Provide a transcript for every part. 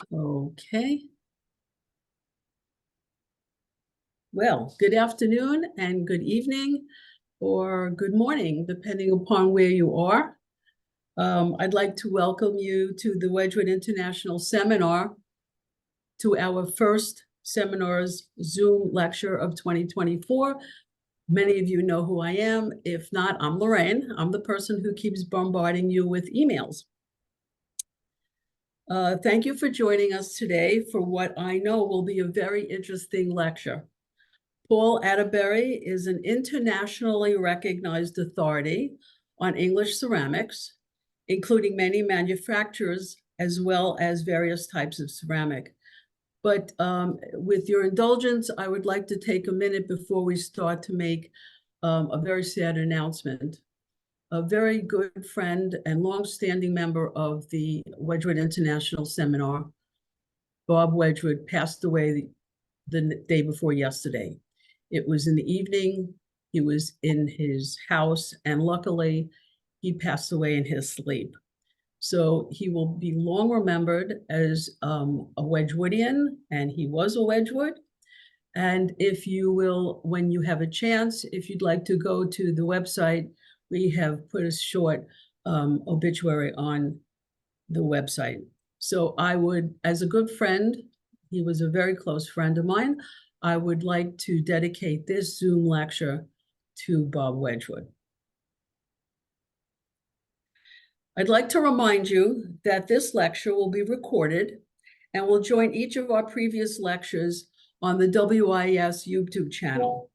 Okay. Well, good afternoon and good evening or good morning, depending upon where you are. I'd like to welcome you to the Wedgwood International Seminar, to our first seminar's Zoom lecture of 2024. Many of you know who I am. If not, I'm Lorraine. I'm the person who keeps bombarding you with emails. Thank you for joining us today for what I know will be a very interesting lecture. Paul Atterbury is an internationally recognized authority on English ceramics, including many manufacturers as well as various types of ceramic. But with your indulgence, I would like to take a minute before we start to make a very sad announcement. A very good friend and longstanding member of the Wedgwood International Seminar, Bob Wedgwood, passed away the day before yesterday. It was in the evening. He was in his house, and luckily, he passed away in his sleep. So he will be long remembered as a Wedgwoodian, and he was a Wedgwood. And if you will, when you have a chance, if you'd like to go to the website, we have put a short obituary on the website. So I would, as a good friend, he was a very close friend of mine, I would like to dedicate this Zoom lecture to Bob Wedgwood. I'd like to remind you that this lecture will be recorded and will join each of our previous lectures on the WIS YouTube channel.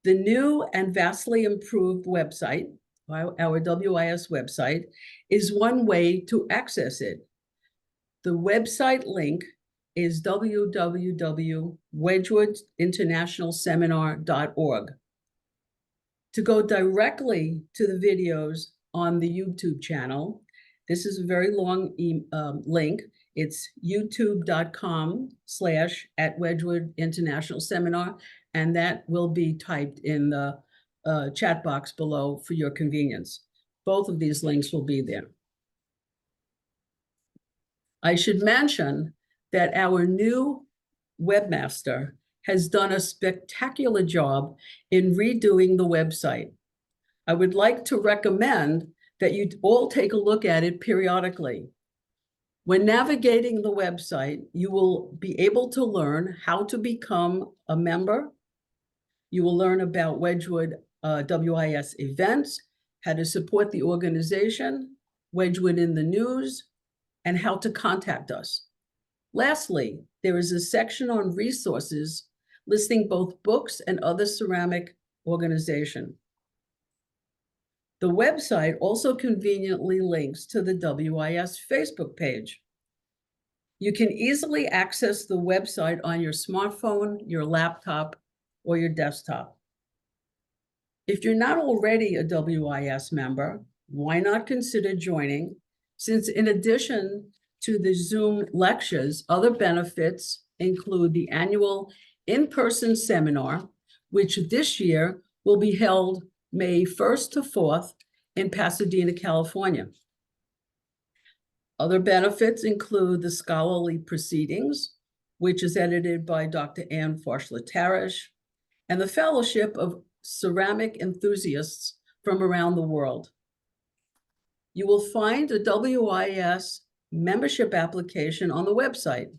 The new and vastly improved website, our WIS website, is one way to access it. The website link is www.wedgwoodinternationalseminar.org. To go directly to the videos on the YouTube channel, this is a very long link. It's youtube.com/@Wedgwood International Seminar, and that will be typed in the chat box below for your convenience. Both of these links will be there. I should mention that our new webmaster has done a spectacular job in redoing the website. I would like to recommend that you all take a look at it periodically. When navigating the website, you will be able to learn how to become a member. You will learn about Wedgwood WIS events, how to support the organization, Wedgwood in the news, and how to contact us. Lastly, there is a section on resources listing both books and other ceramic organization. The website also conveniently links to the WIS Facebook page. You can easily access the website on your smartphone, your laptop, or your desktop. If you're not already a WIS member, why not consider joining, since in addition to the Zoom lectures, other benefits include the annual in-person seminar, which this year will be held May 1st to 4th in Pasadena, California. Other benefits include the scholarly proceedings, which is edited by Dr. Ann Forshler-Tarish, and the fellowship of ceramic enthusiasts from around the world. You will find a WIS membership application on the website.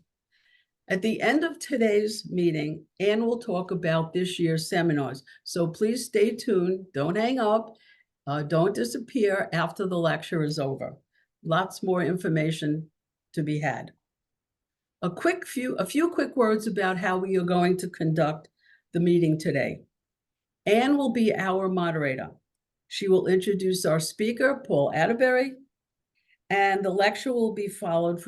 At the end of today's meeting, Ann will talk about this year's seminars. So please stay tuned, don't hang up, don't disappear after the lecture is over. Lots more information to be had. A few quick words about how we are going to conduct the meeting today. Ann will be our moderator. She will introduce our speaker, Paul Atterbury, and the lecture will be followed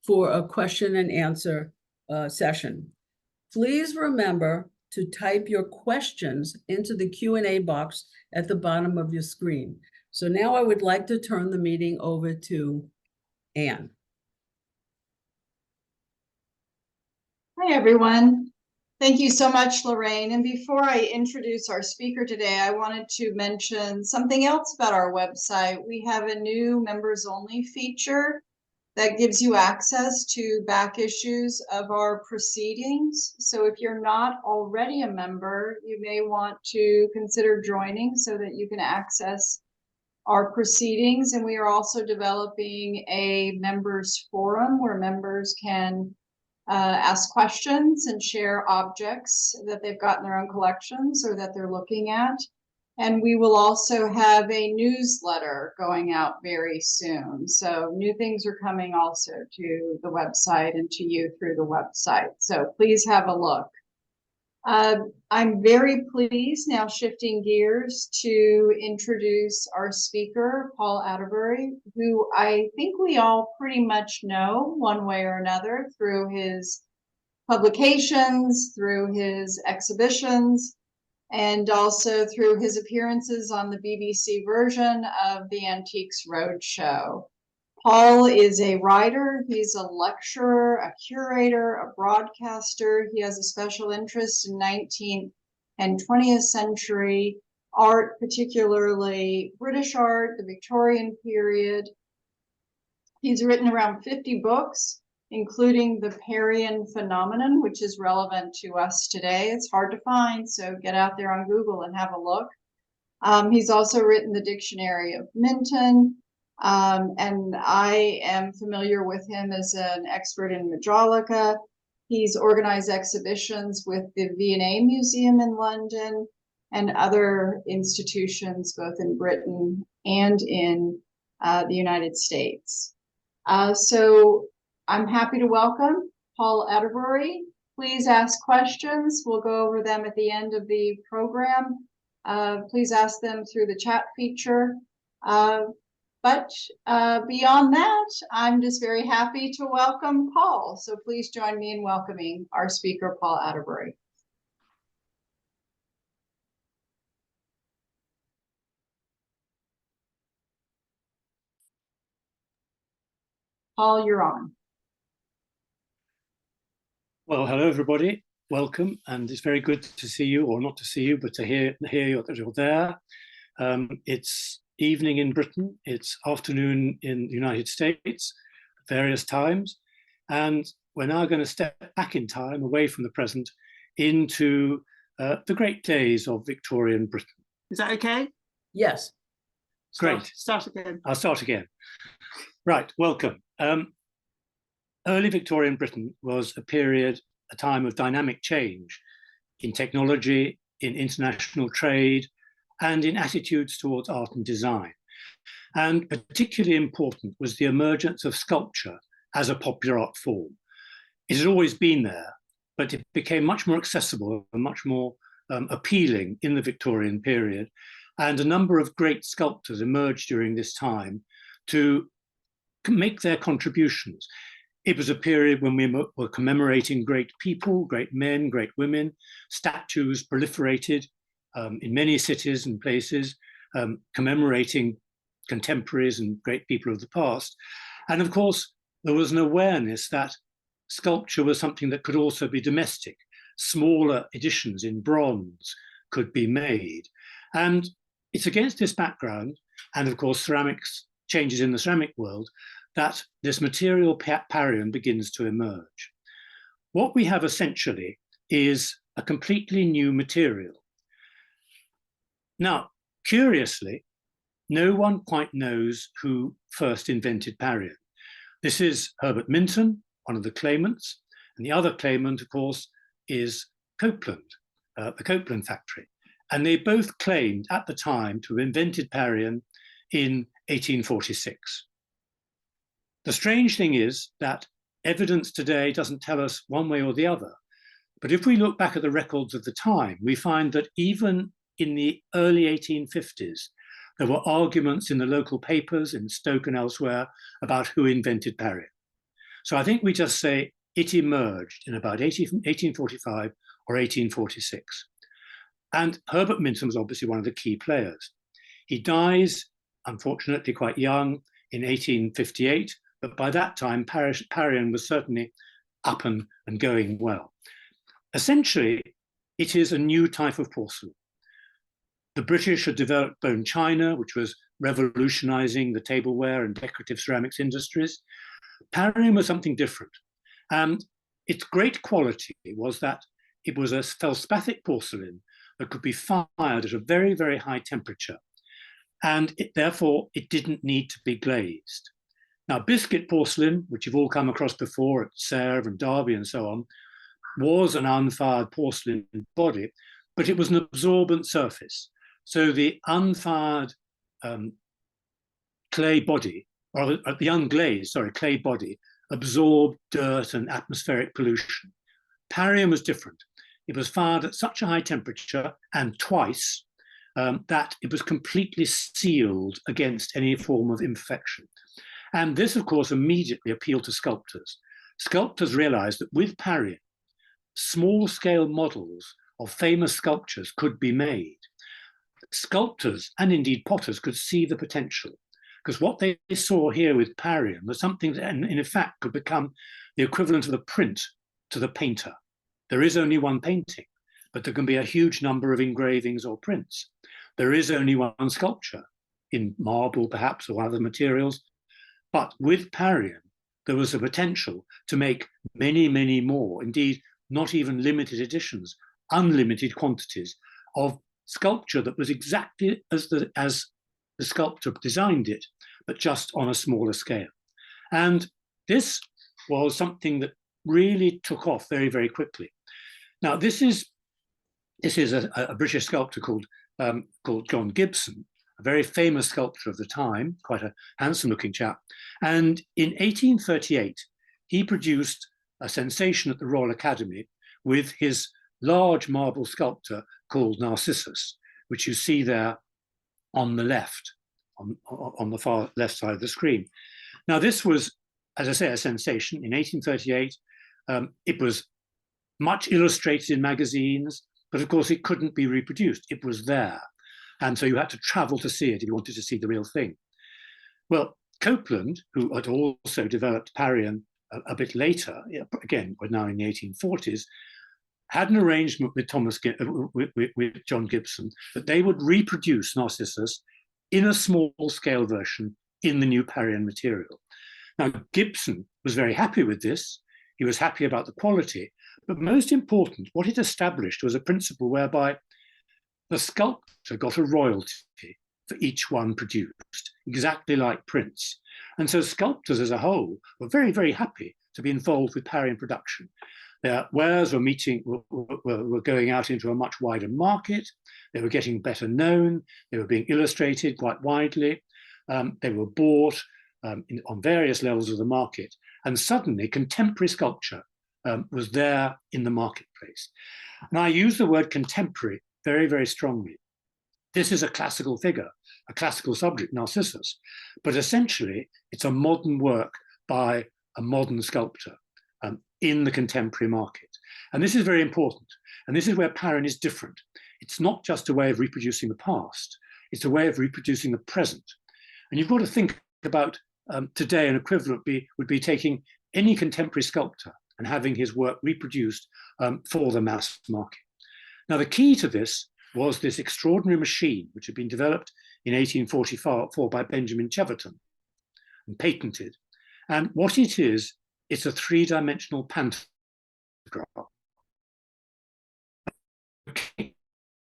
for a question and answer session. Please remember to type your questions into the Q&A box at the bottom of your screen. So now I would like to turn the meeting over to Ann. Hi, everyone. Thank you so much, Lorraine. And before I introduce our speaker today, I wanted to mention something else about our website. We have a new members only feature. that gives you access to back issues of our proceedings. So if you're not already a member, you may want to consider joining so that you can access our proceedings. And we are also developing a members forum where members can ask questions and share objects that they've got in their own collections or that they're looking at. And we will also have a newsletter going out very soon. So new things are coming also to the website and to you through the website. So please have a look. I'm very pleased, now shifting gears, to introduce our speaker, Paul Atterbury, who I think we all pretty much know one way or another through his publications, through his exhibitions, and also through his appearances on the BBC version of the Antiques Roadshow. Paul is a writer, he's a lecturer, a curator, a broadcaster. He has a special interest in 19th and 20th century art, particularly British art, the Victorian period. He's written around 50 books, including the Parian phenomenon, which is relevant to us today. It's hard to find, so get out there on Google and have a look. He's also written the Dictionary of Minton, and I am familiar with him as an expert in Majolica. He's organized exhibitions with the V&A Museum in London and other institutions both in Britain and in the United States. So I'm happy to welcome Paul Atterbury. Please ask questions. We'll go over them at the end of the program. Please ask them through the chat feature. But beyond that, I'm just very happy to welcome Paul. So please join me in welcoming our speaker, Paul Atterbury. Paul, you're on. Well, hello, everybody. Welcome. And it's very good to see you, or not to see you, but to hear that you're there. It's evening in Britain. It's afternoon in the United States, various times. And we're now going to step back in time, away from the present, into the great days of Victorian Britain. Is that okay? Yes. Great. Start again. I'll start again. Right, welcome. Early Victorian Britain was a time of dynamic change in technology, in international trade, and in attitudes towards art and design. And particularly important was the emergence of sculpture as a popular art form. It had always been there, but it became much more accessible and much more appealing in the Victorian period. And a number of great sculptors emerged during this time to make their contributions. It was a period when we were commemorating great people, great men, great women. Statues proliferated in many cities and places, commemorating contemporaries and great people of the past. And of course, there was an awareness that sculpture was something that could also be domestic. Smaller editions in bronze could be made. And it's against this background, and of course, ceramics, changes in the ceramic world, that this material Parian begins to emerge. What we have essentially is a completely new material. Now, curiously, no one quite knows who first invented Parian. This is Herbert Minton, one of the claimants, and the other claimant, of course, is Copeland, the Copeland factory. And they both claimed at the time to have invented Parian in 1846. The strange thing is that evidence today doesn't tell us one way or the other. But if we look back at the records of the time, we find that even in the early 1850s, there were arguments in the local papers in Stoke and elsewhere about who invented Parian. So I think we just say it emerged in about 1845 or 1846. And Herbert Minton was obviously one of the key players. He dies, unfortunately, quite young in 1858, but by that time, Parian was certainly up and going well. Essentially, it is a new type of porcelain. The British had developed bone china, which was revolutionizing the tableware and decorative ceramics industries. Parian was something different. And its great quality was that it was a feldspathic porcelain that could be fired at a very, very high temperature. And therefore, it didn't need to be glazed. Now, biscuit porcelain, which you've all come across before at Sèvres and Derby and so on, was an unfired porcelain body, but it was an absorbent surface. So the unfired clay body, or the unglazed, clay body, absorbed dirt and atmospheric pollution. Parian was different. It was fired at such a high temperature, and twice, that it was completely sealed against any form of imperfection. And this, of course, immediately appealed to sculptors. Sculptors realized that with Parian, small-scale models of famous sculptures could be made. Sculptors, and indeed potters, could see the potential, because what they saw here with Parian was something that, in fact, could become the equivalent of the print to the painter. There is only one painting, but there can be a huge number of engravings or prints. There is only one sculpture, in marble perhaps, or other materials. But with Parian, there was a potential to make many, many more, indeed, not even limited editions, unlimited quantities of sculpture that was exactly as the sculptor designed it, but just on a smaller scale. And this was something that really took off very, very quickly. Now, this is a British sculptor called John Gibson, a very famous sculptor of the time, quite a handsome-looking chap. And in 1838, he produced a sensation at the Royal Academy with his large marble sculpture called Narcissus, which you see there on the left, on the far left side of the screen. Now, this was, as I say, a sensation in 1838. It was much illustrated in magazines, but of course it couldn't be reproduced. It was there. And so you had to travel to see it if you wanted to see the real thing. Well, Copeland, who had also developed Parian a bit later, again, we're now in the 1840s, had an arrangement with with John Gibson that they would reproduce Narcissus in a small-scale version in the new Parian material. Now, Gibson was very happy with this. He was happy about the quality, but most important, what it established was a principle whereby the sculptor got a royalty for each one produced, exactly like prints. And so sculptors as a whole were very, very happy to be involved with Parian production. Their wares were going out into a much wider market. They were getting better known. They were being illustrated quite widely. They were bought on various levels of the market. And suddenly contemporary sculpture was there in the marketplace. And I use the word contemporary very, very strongly. This is a classical figure, a classical subject, Narcissus, but essentially it's a modern work by a modern sculptor in the contemporary market. And this is very important. And this is where Parian is different. It's not just a way of reproducing the past, it's a way of reproducing the present. And you've got to think about today, an equivalent would be taking any contemporary sculptor and having his work reproduced for the mass market. Now, the key to this was this extraordinary machine, which had been developed in 1844 by Benjamin Cheverton and patented. And what it is, it's a three-dimensional pantograph. It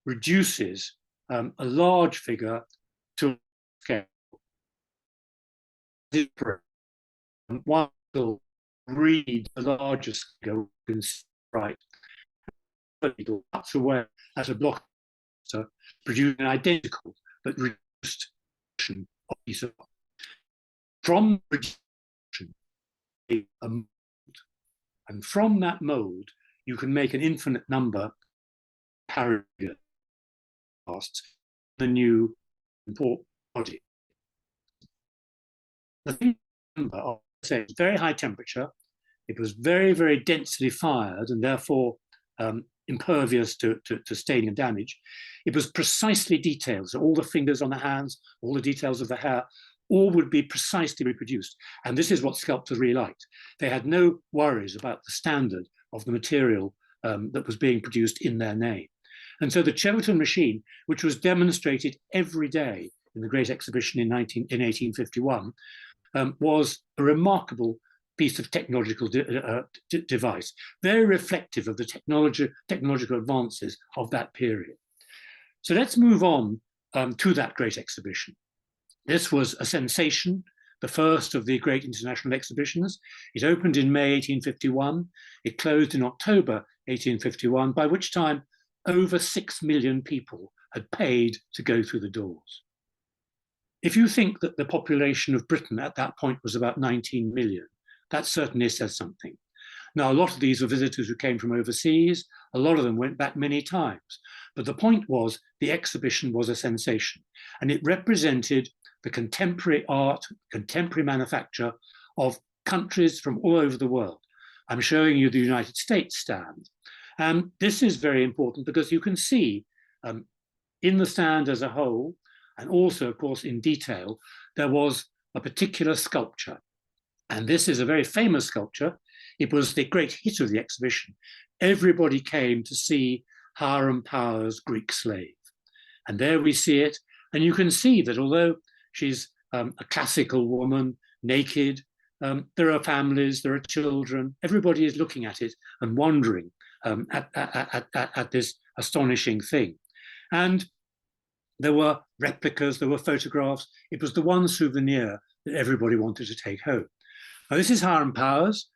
reduces a large figure to scale. One will read the largest figure in right. It'll cut away at a block, so producing an identical but reduced version of piece of art. From reduction, a mold, and from that mold, you can make an infinite number of Parian casts the new important body. The thing to remember, I'll say, it's very high temperature. It was very, very densely fired, and therefore impervious to staining and damage. It was precisely detailed. So all the fingers on the hands, all the details of the hair, all would be precisely reproduced. And this is what sculptors really liked. They had no worries about the standard of the material that was being produced in their name. And so the Cheverton machine, which was demonstrated every day in the Great Exhibition in 1851, was a remarkable piece of technological device, very reflective of the technological advances of that period. So let's move on to that great exhibition. This was a sensation, the first of the great international exhibitions. It opened in May 1851. It closed in October 1851, by which time over 6 million people had paid to go through the doors. If you think that the population of Britain at that point was about 19 million, that certainly says something. Now, a lot of these were visitors who came from overseas. A lot of them went back many times. But the point was the exhibition was a sensation, and it represented the contemporary art, contemporary manufacture of countries from all over the world. I'm showing you the United States stand. And this is very important because you can see in the stand as a whole, and also, of course, in detail, there was a particular sculpture. And this is a very famous sculpture. It was the great hit of the exhibition. Everybody came to see Hiram Power's Greek Slave. And there we see it. And you can see that although she's a classical woman, naked, there are families, there are children. Everybody is looking at it and wondering at this astonishing thing. And there were replicas, there were photographs. It was the one souvenir that everybody wanted to take home. Now, this is Hiram Powers.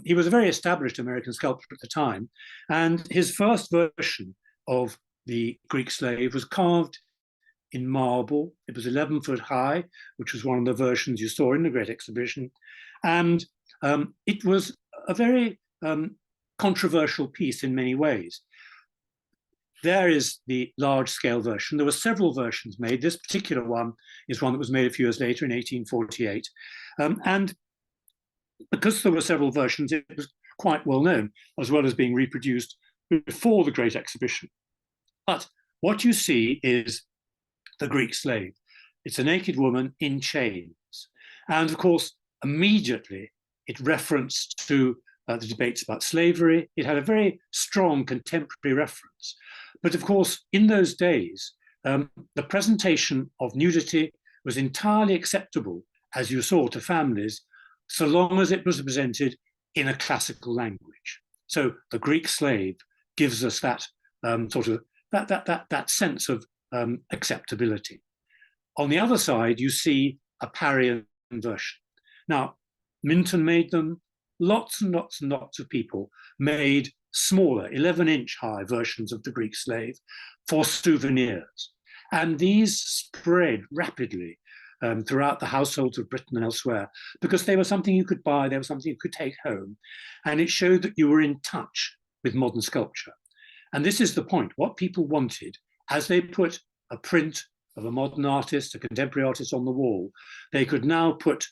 He was a very established American sculptor at the time, and his first version of the Greek Slave was carved in marble. It was 11 foot high, which was one of the versions you saw in the Great Exhibition. And it was a very controversial piece in many ways. There is the large-scale version. There were several versions made. This particular one is one that was made a few years later in 1848. And because there were several versions, it was quite well known, as well as being reproduced before the Great Exhibition. But what you see is the Greek Slave. It's a naked woman in chains. And of course, immediately it referenced to the debates about slavery. It had a very strong contemporary reference. But of course, in those days, the presentation of nudity was entirely acceptable, as you saw, to families, so long as it was presented in a classical language. So the Greek Slave gives us that sort of that sense of acceptability. On the other side, you see a Parian version. Now, Minton made them. Lots and lots and lots of people made smaller, 11-inch high versions of the Greek Slave for souvenirs. And these spread rapidly throughout the households of Britain and elsewhere, because they were something you could buy, they were something you could take home, and it showed that you were in touch with modern sculpture. And this is the point. What people wanted, as they put a print of a modern artist, a contemporary artist on the wall, they could now put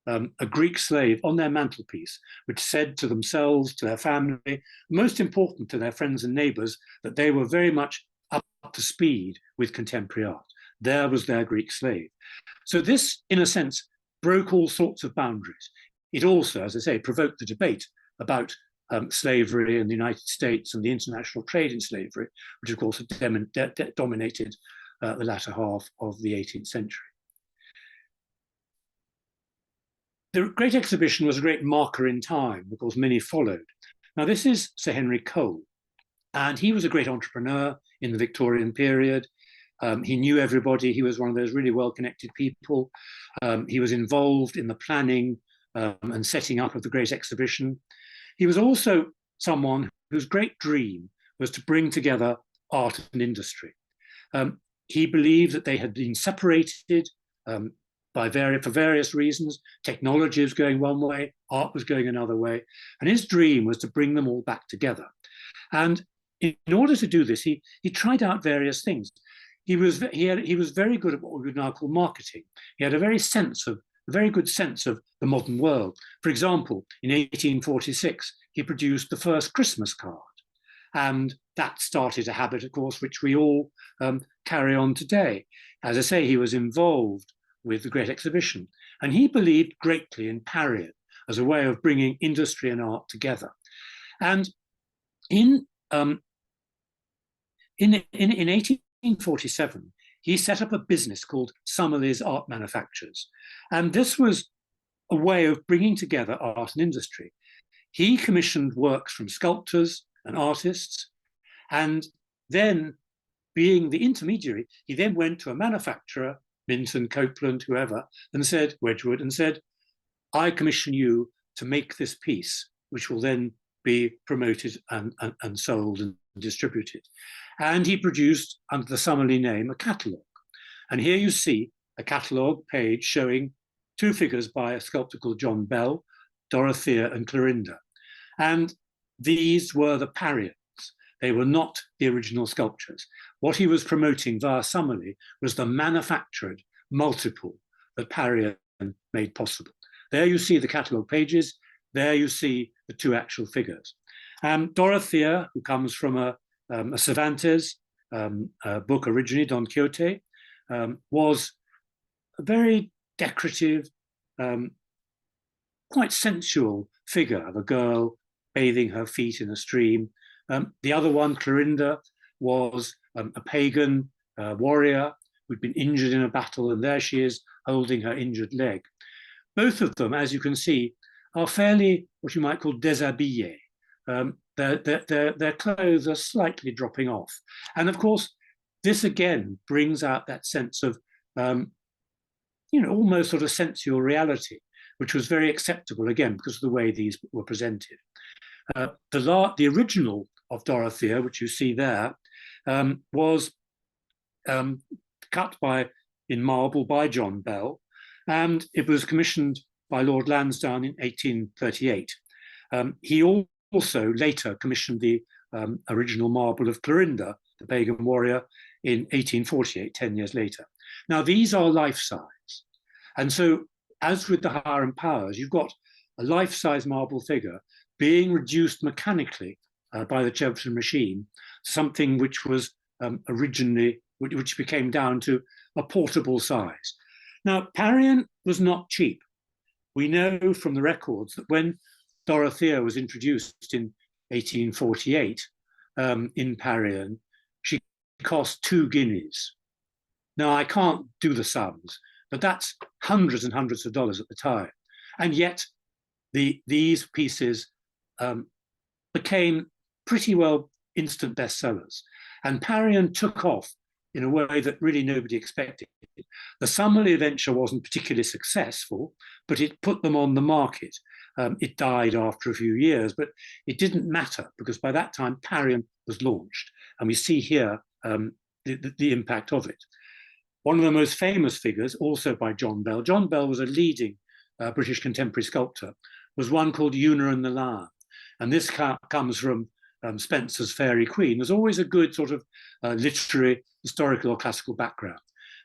a Greek Slave on their mantelpiece, which said to themselves, to their family, most important to their friends and neighbors, that they were very much up to speed with contemporary art. There was their Greek Slave. So this, in a sense, broke all sorts of boundaries. It also, as I say, provoked the debate about slavery in the United States and the international trade in slavery, which of course had dominated the latter half of the 18th century. The Great Exhibition was a great marker in time because many followed. Now, this is Sir Henry Cole, and he was a great entrepreneur in the Victorian period. He knew everybody. He was one of those really well-connected people. He was involved in the planning and setting up of the Great Exhibition. He was also someone whose great dream was to bring together art and industry. He believed that they had been separated for various reasons. Technology was going one way, art was going another way, and his dream was to bring them all back together. And in order to do this, he tried out various things. He was very good at what we would now call marketing. He had a very good sense of the modern world. For example, in 1846, he produced the first Christmas card, and that started a habit, of course, which we all carry on today. As I say, he was involved with the Great Exhibition, and he believed greatly in Parian as a way of bringing industry and art together. And in 1847, he set up a business called Summerley's Art Manufactures, and this was a way of bringing together art and industry. He commissioned works from sculptors and artists, and then, being the intermediary, he then went to a manufacturer, Minton, Copeland, whoever, and said, Wedgwood, and said, I commission you to make this piece, which will then be promoted and sold and distributed. And he produced, under the Summerlee name, a catalogue. And here you see a catalogue page showing two figures by a sculptor called John Bell, Dorothea and Clorinda. And these were the Parians. They were not the original sculptures. What he was promoting via Summerlee was the manufactured multiple that Parian made possible. There you see the catalogue pages. There you see the two actual figures. Dorothea, who comes from a Cervantes book originally, Don Quixote, was a very decorative, quite sensual figure of a girl bathing her feet in a stream. The other one, Clorinda, was a pagan warrior who'd been injured in a battle, and there she is holding her injured leg. Both of them, as you can see, are fairly what you might call déshabillés. Their clothes are slightly dropping off. And of course, this again brings out that sense of, almost sort of sensual reality, which was very acceptable, again, because of the way these were presented. The original of Dorothea, which you see there, was cut in marble by John Bell, and it was commissioned by Lord Lansdowne in 1838. He also later commissioned the original marble of Clorinda, the pagan warrior, in 1848, 10 years later. Now, these are life-size. And so, as with the Hiram Powers, you've got a life-size marble figure being reduced mechanically by the Chevron machine, something which was originally, which became down to a portable size. Now, Parian was not cheap. We know from the records that when Dorothea was introduced in 1848 in Parian, she cost 2 guineas. Now, I can't do the sums, but that's hundreds and hundreds of dollars at the time. And yet, these pieces became pretty well instant bestsellers. And Parian took off in a way that really nobody expected. The Summerlee venture wasn't particularly successful, but it put them on the market. It died after a few years, but it didn't matter because by that time Parian was launched. And we see here the impact of it. One of the most famous figures, also by John Bell. John Bell was a leading British contemporary sculptor, was one called Una and the Lion. And this comes from Spenser's Fairy Queen. There's always a good sort of literary, historical or classical background.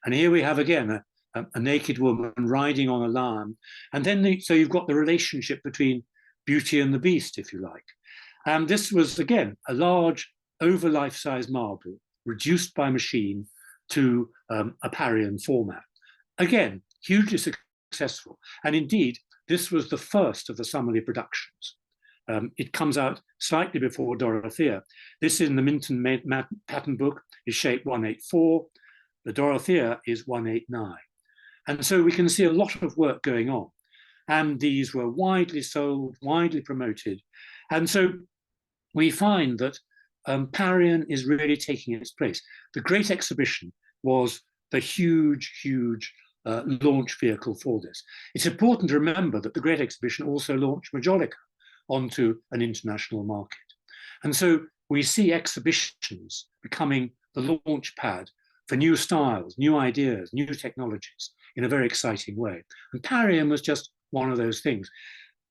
And here we have again a naked woman riding on a lion. And then so you've got the relationship between Beauty and the Beast, if you like. And this was, again, a large, over life-size marble, reduced by machine to a Parian format. Again, hugely successful. And indeed, this was the first of the Summerlee productions. It comes out slightly before Dorothea. This in the Minton pattern book is shape 184. The Dorothea is 189. And so we can see a lot of work going on. And these were widely sold, widely promoted. And so we find that Parian is really taking its place. The Great Exhibition was the huge, huge launch vehicle for this. It's important to remember that the Great Exhibition also launched Majolica onto an international market. And so we see exhibitions becoming the launch pad for new styles, new ideas, new technologies in a very exciting way. And Parian was just one of those things.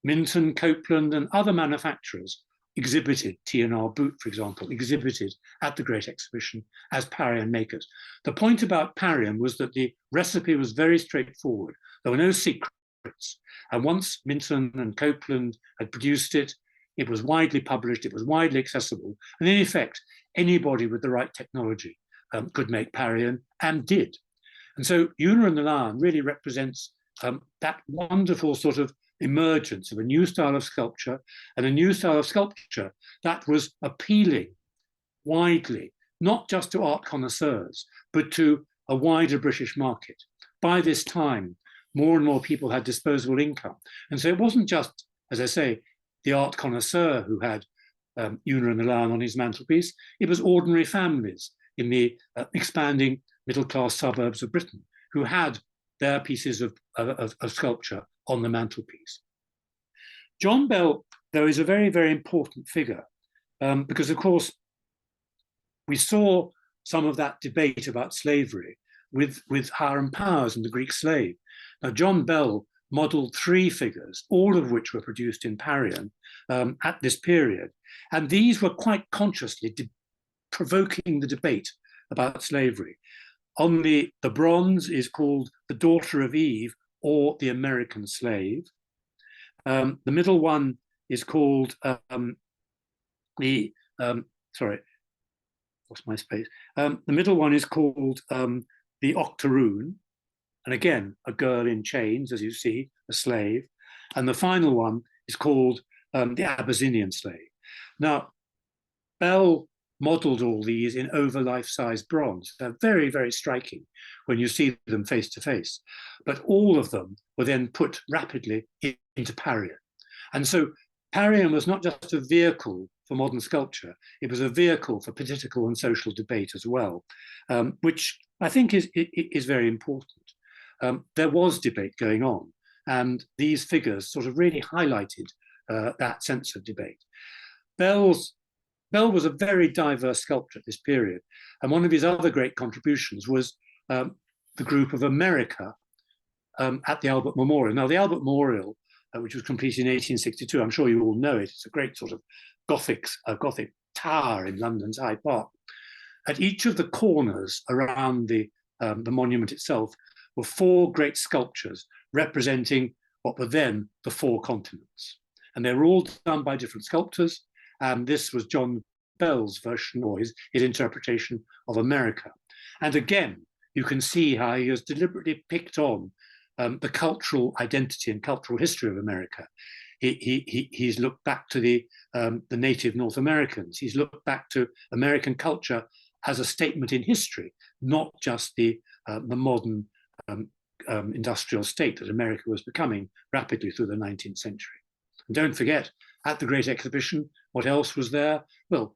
Minton, Copeland, and other manufacturers exhibited, T&R Boot, for example, exhibited at the Great Exhibition as Parian makers. The point about Parian was that the recipe was very straightforward. There were no secrets. And once Minton and Copeland had produced it, it was widely published, it was widely accessible. And in effect, anybody with the right technology could make Parian, and did. And so Una and the Lion really represents that wonderful sort of emergence of a new style of sculpture, and a new style of sculpture that was appealing widely, not just to art connoisseurs, but to a wider British market. By this time, more and more people had disposable income. And so it wasn't just, as I say, the art connoisseur who had Una and the Lion on his mantelpiece. It was ordinary families in the expanding middle-class suburbs of Britain who had their pieces of sculpture on the mantelpiece. John Bell, though, is a very, very important figure because, of course, we saw some of that debate about slavery with Hiram Powers and the Greek slave. Now, John Bell modelled 3 figures, all of which were produced in Parian at this period. And these were quite consciously provoking the debate about slavery. On the bronze is called The Daughter of Eve, or The American Slave. The middle one is called what's my space? The middle one is called The Octoroon, and again, a girl in chains, as you see, a slave. And the final one is called The Abyssinian Slave. Now, Bell modelled all these in over life-size bronze. They're very, very striking when you see them face to face. But all of them were then put rapidly into Parian. And so Parian was not just a vehicle for modern sculpture, it was a vehicle for political and social debate as well, which I think is very important. There was debate going on, and these figures sort of really highlighted that sense of debate. Bell was a very diverse sculptor at this period, and one of his other great contributions was the group of America at the Albert Memorial. Now, the Albert Memorial, which was completed in 1862, I'm sure you all know it. It's a great sort of Gothic tower in London's Hyde Park. At each of the corners around the monument itself were 4 great sculptures representing what were then the 4 continents. And they were all done by different sculptors. And this was John Bell's version, or his interpretation of America. And again, you can see how he has deliberately picked on the cultural identity and cultural history of America. He's looked back to the native North Americans. He's looked back to American culture as a statement in history, not just the modern industrial state that America was becoming rapidly through the 19th century. And don't forget, at the Great Exhibition, what else was there? Well,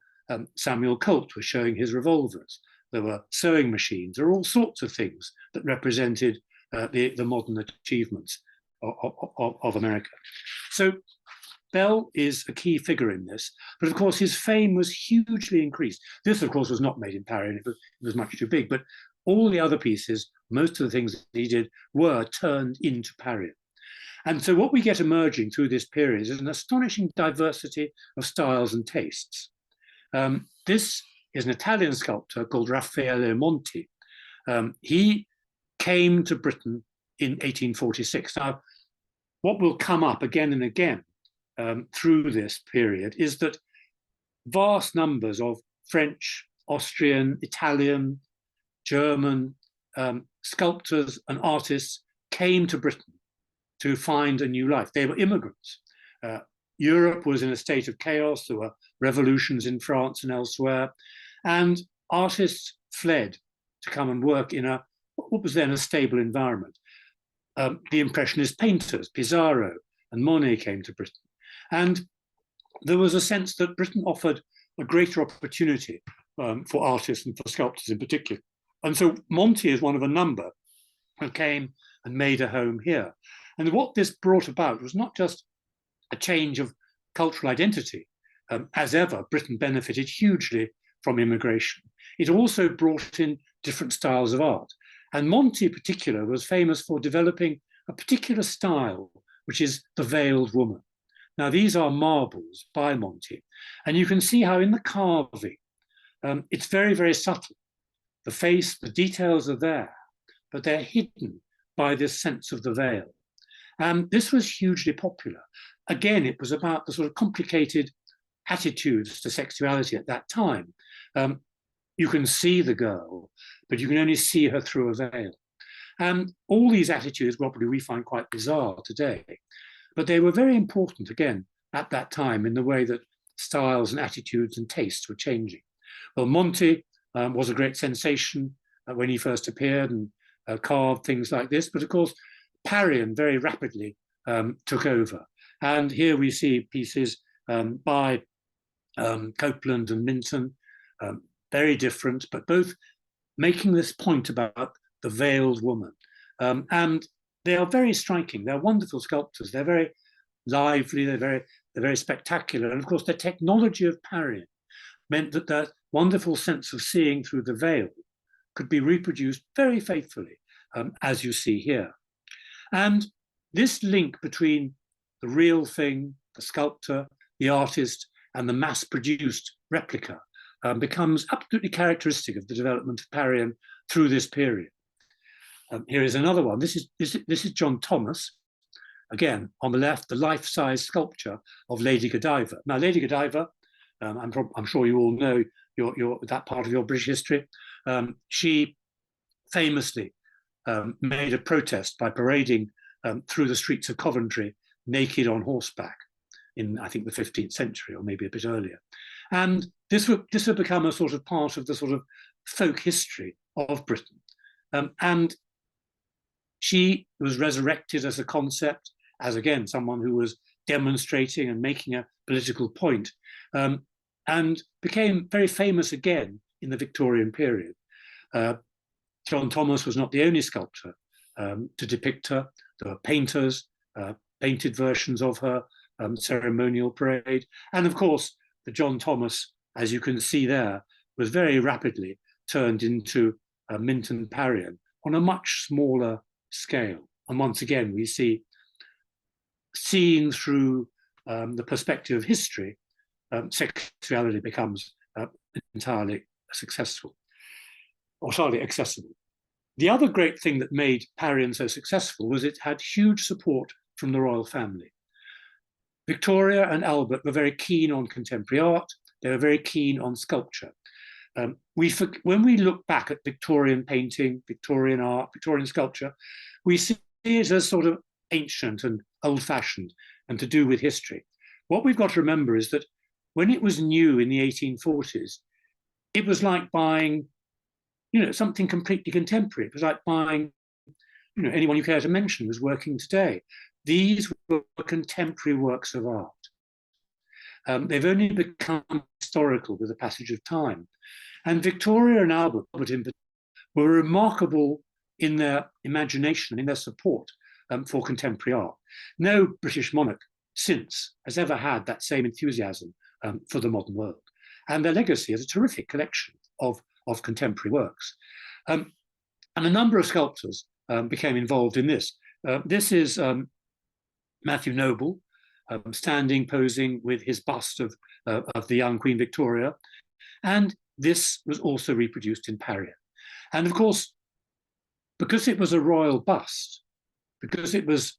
Samuel Colt was showing his revolvers. There were sewing machines. There were all sorts of things that represented the modern achievements of America. So Bell is a key figure in this, but of course his fame was hugely increased. This, of course, was not made in Parian, it was much too big, but all the other pieces, most of the things that he did were turned into Parian. And so what we get emerging through this period is an astonishing diversity of styles and tastes. This is an Italian sculptor called Raffaele Monti. He came to Britain in 1846. Now, what will come up again and again through this period is that vast numbers of French, Austrian, Italian, German sculptors and artists came to Britain to find a new life. They were immigrants. Europe was in a state of chaos. There were revolutions in France and elsewhere. And artists fled to come and work in what was then a stable environment. The Impressionist painters, Pissarro and Monet, came to Britain. And there was a sense that Britain offered a greater opportunity for artists and for sculptors in particular. And so Monti is one of a number who came and made a home here. And what this brought about was not just a change of cultural identity. As ever, Britain benefited hugely from immigration. It also brought in different styles of art. And Monti in particular was famous for developing a particular style, which is the veiled woman. Now, these are marbles by Monti. And you can see how in the carving, it's very, very subtle. The face, the details are there, but they're hidden by this sense of the veil. And this was hugely popular. Again, it was about the sort of complicated attitudes to sexuality at that time. You can see the girl, but you can only see her through a veil. And all these attitudes, probably we find quite bizarre today, but they were very important, again, at that time in the way that styles and attitudes and tastes were changing. Well, Monti was a great sensation when he first appeared and carved things like this, but of course, Parian very rapidly took over. And here we see pieces by Copeland and Minton, very different, but both making this point about the veiled woman. And they are very striking. They're wonderful sculptures. They're very lively. They're very spectacular. And of course, the technology of Parian meant that that wonderful sense of seeing through the veil could be reproduced very faithfully, as you see here. And this link between the real thing, the sculptor, the artist, and the mass-produced replica becomes absolutely characteristic of the development of Parian through this period. Here is another one. This is John Thomas. Again, on the left, the life-size sculpture of Lady Godiva. Now, Lady Godiva, I'm sure you all know that part of your British history. She famously made a protest by parading through the streets of Coventry naked on horseback in, I think, the 15th century, or maybe a bit earlier. And this would become a sort of part of the sort of folk history of Britain. And she was resurrected as a concept, as again, someone who was demonstrating and making a political point, and became very famous again in the Victorian period. John Thomas was not the only sculptor to depict her. There were painters, painted versions of her ceremonial parade. And of course, the John Thomas, as you can see there, was very rapidly turned into Minton Parian on a much smaller scale. And once again, we see, seeing through the perspective of history, sexuality becomes entirely successful, or entirely accessible. The other great thing that made Parian so successful was it had huge support from the royal family. Victoria and Albert were very keen on contemporary art. They were very keen on sculpture. When we look back at Victorian painting, Victorian art, Victorian sculpture, we see it as sort of ancient and old-fashioned and to do with history. What we've got to remember is that when it was new in the 1840s, it was like buying, something completely contemporary. It was like buying, anyone you care to mention was working today. These were contemporary works of art. They've only become historical with the passage of time. And Victoria and Albert were remarkable in their imagination, in their support for contemporary art. No British monarch since has ever had that same enthusiasm for the modern world. And their legacy is a terrific collection of contemporary works. And a number of sculptors became involved in this. This is Matthew Noble, standing, posing with his bust of the young Queen Victoria. And this was also reproduced in Parian. And of course, because it was a royal bust, because it was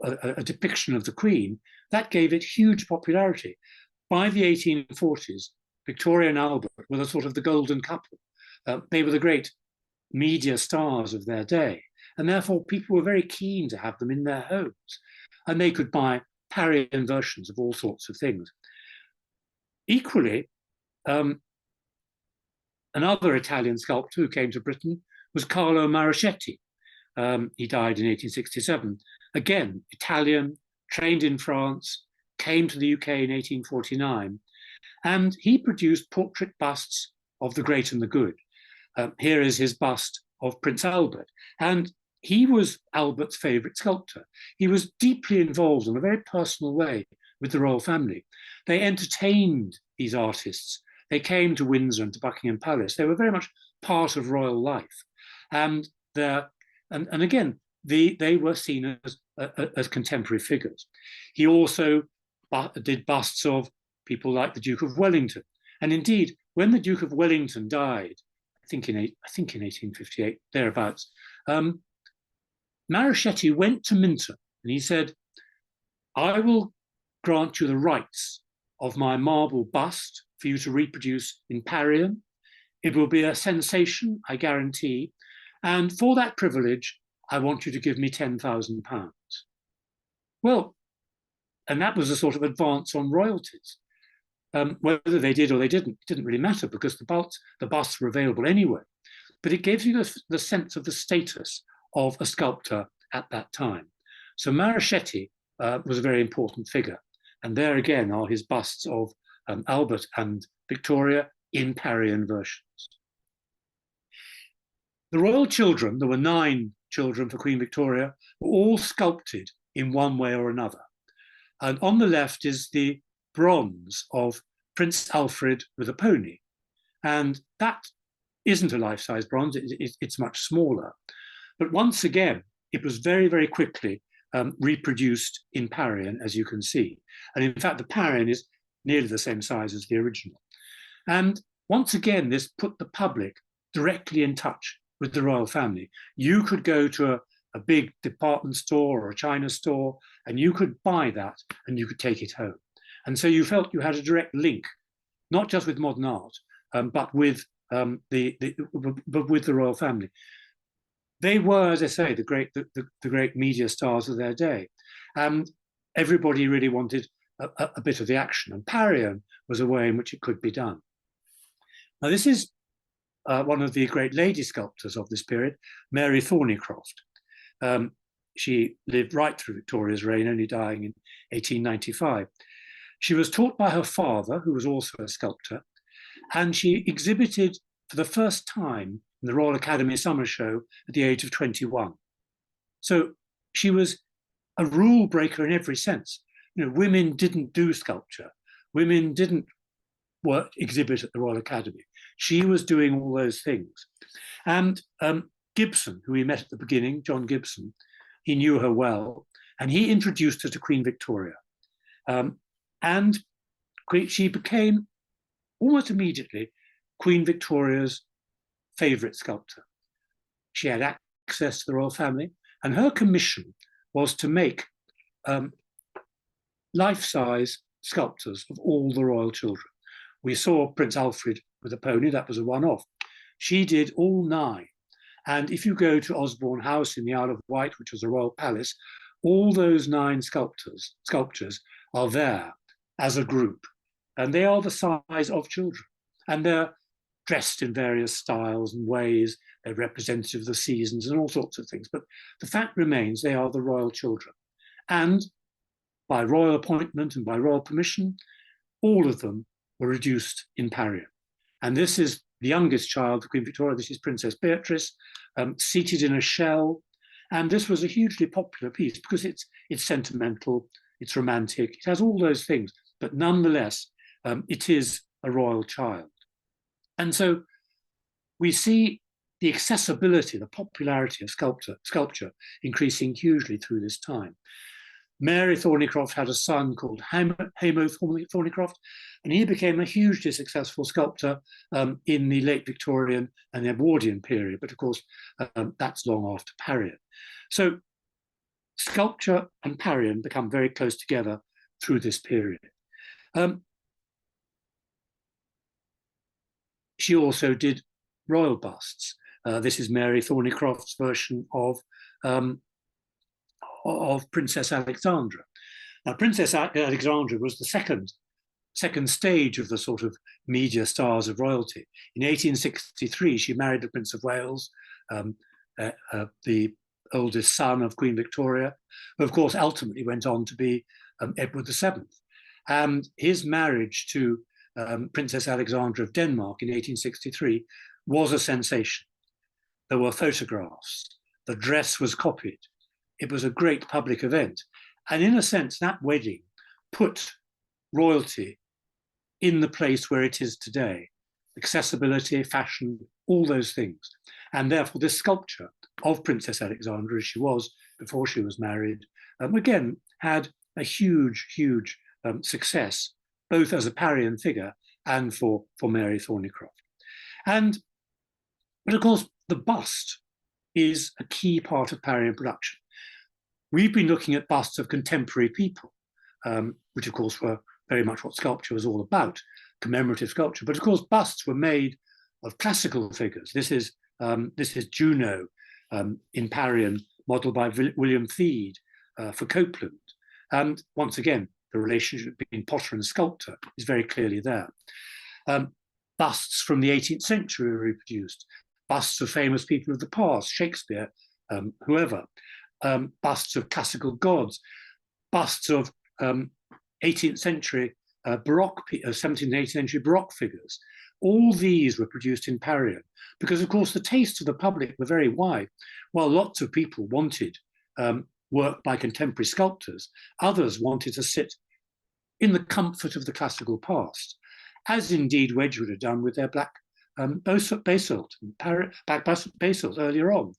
a depiction of the Queen, that gave it huge popularity. By the 1840s, Victoria and Albert were the sort of the golden couple. They were the great media stars of their day. And therefore, people were very keen to have them in their homes. And they could buy Parian versions of all sorts of things. Equally, another Italian sculptor who came to Britain was Carlo Marochetti. He died in 1867. Again, Italian, trained in France, came to the UK in 1849, and he produced portrait busts of the great and the good. Here is his bust of Prince Albert, and he was Albert's favourite sculptor. He was deeply involved in a very personal way with the royal family. They entertained these artists. They came to Windsor and to Buckingham Palace. They were very much part of royal life. And again, they were seen as contemporary figures. He also did busts of people like the Duke of Wellington. And indeed, when the Duke of Wellington died, I think in 1858, thereabouts, Marochetti went to Minton and he said, I will grant you the rights of my marble bust for you to reproduce in Parian. It will be a sensation, I guarantee. And for that privilege, I want you to give me £10,000. Well, and that was a sort of advance on royalties. Whether they did or they didn't really matter because the busts were available anyway. But it gives you the sense of the status of a sculptor at that time. So Marochetti was a very important figure. And there again are his busts of Albert and Victoria in Parian versions. The royal children, there were 9 children for Queen Victoria, were all sculpted in one way or another. And on the left is the bronze of Prince Alfred with a pony. And that isn't a life-size bronze, it's much smaller. But once again, it was very, very quickly reproduced in Parian, as you can see. And in fact, the Parian is nearly the same size as the original. And once again, this put the public directly in touch with the royal family. You could go to a big department store or a China store, and you could buy that and you could take it home. And so you felt you had a direct link, not just with modern art, but with the royal family. They were, as I say, the great media stars of their day, and everybody really wanted a bit of the action. And Parian was a way in which it could be done. Now, this is one of the great lady sculptors of this period, Mary Thornycroft. She lived right through Victoria's reign, only dying in 1895. She was taught by her father, who was also a sculptor, and she exhibited for the first time in the Royal Academy Summer Show at the age of 21. So she was a rule breaker in every sense. You know, women didn't do sculpture. Women didn't exhibit at the Royal Academy. She was doing all those things. And Gibson, who we met at the beginning, John Gibson, he knew her well, and he introduced her to Queen Victoria. And she became almost immediately Queen Victoria's favourite sculptor. She had access to the royal family, and her commission was to make life-size sculptures of all the royal children. We saw Prince Alfred with a pony, that was a one-off. She did all 9. And if you go to Osborne House in the Isle of Wight, which was a royal palace, all those 9 sculptures are there as a group. And they are the size of children. And they're dressed in various styles and ways. They're representative of the seasons and all sorts of things. But the fact remains they are the royal children. And by royal appointment and by royal permission, all of them were reduced in Parian. And this is the youngest child of Queen Victoria. This is Princess Beatrice, seated in a shell. And this was a hugely popular piece because it's sentimental, it's romantic, it has all those things. But nonetheless, it is a royal child. And so we see the accessibility, the popularity of sculpture increasing hugely through this time. Mary Thornycroft had a son called Hamo Thornycroft, and he became a hugely successful sculptor in the late Victorian and Edwardian period, but of course, that's long after Parian. So sculpture and Parian become very close together through this period. She also did royal busts. This is Mary Thornycroft's version of Princess Alexandra. Now, Princess Alexandra was the second stage of the sort of media stars of royalty. In 1863, she married the Prince of Wales, the oldest son of Queen Victoria, who of course ultimately went on to be Edward VII. And his marriage to Princess Alexandra of Denmark in 1863 was a sensation. There were photographs, the dress was copied. It was a great public event. And in a sense, that wedding put royalty in the place where it is today. Accessibility, fashion, all those things. And therefore, this sculpture of Princess Alexandra, as she was before she was married, again, had a huge, huge success, both as a Parian figure and for Mary Thornycroft. But of course, the bust is a key part of Parian production. We've been looking at busts of contemporary people, which of course were very much what sculpture was all about, commemorative sculpture. But of course, busts were made of classical figures. This is Juno in Parian, modelled by William Theed for Copeland. And once again, the relationship between potter and sculptor is very clearly there. Busts from the 18th century were reproduced, busts of famous people of the past, Shakespeare, whoever. busts of classical gods, busts of 18th century Baroque, 17th and 18th century Baroque figures. All these were produced in Parian because, of course, the tastes of the public were very wide. While lots of people wanted work by contemporary sculptors, others wanted to sit in the comfort of the classical past, as indeed Wedgwood had done with their black basalt earlier on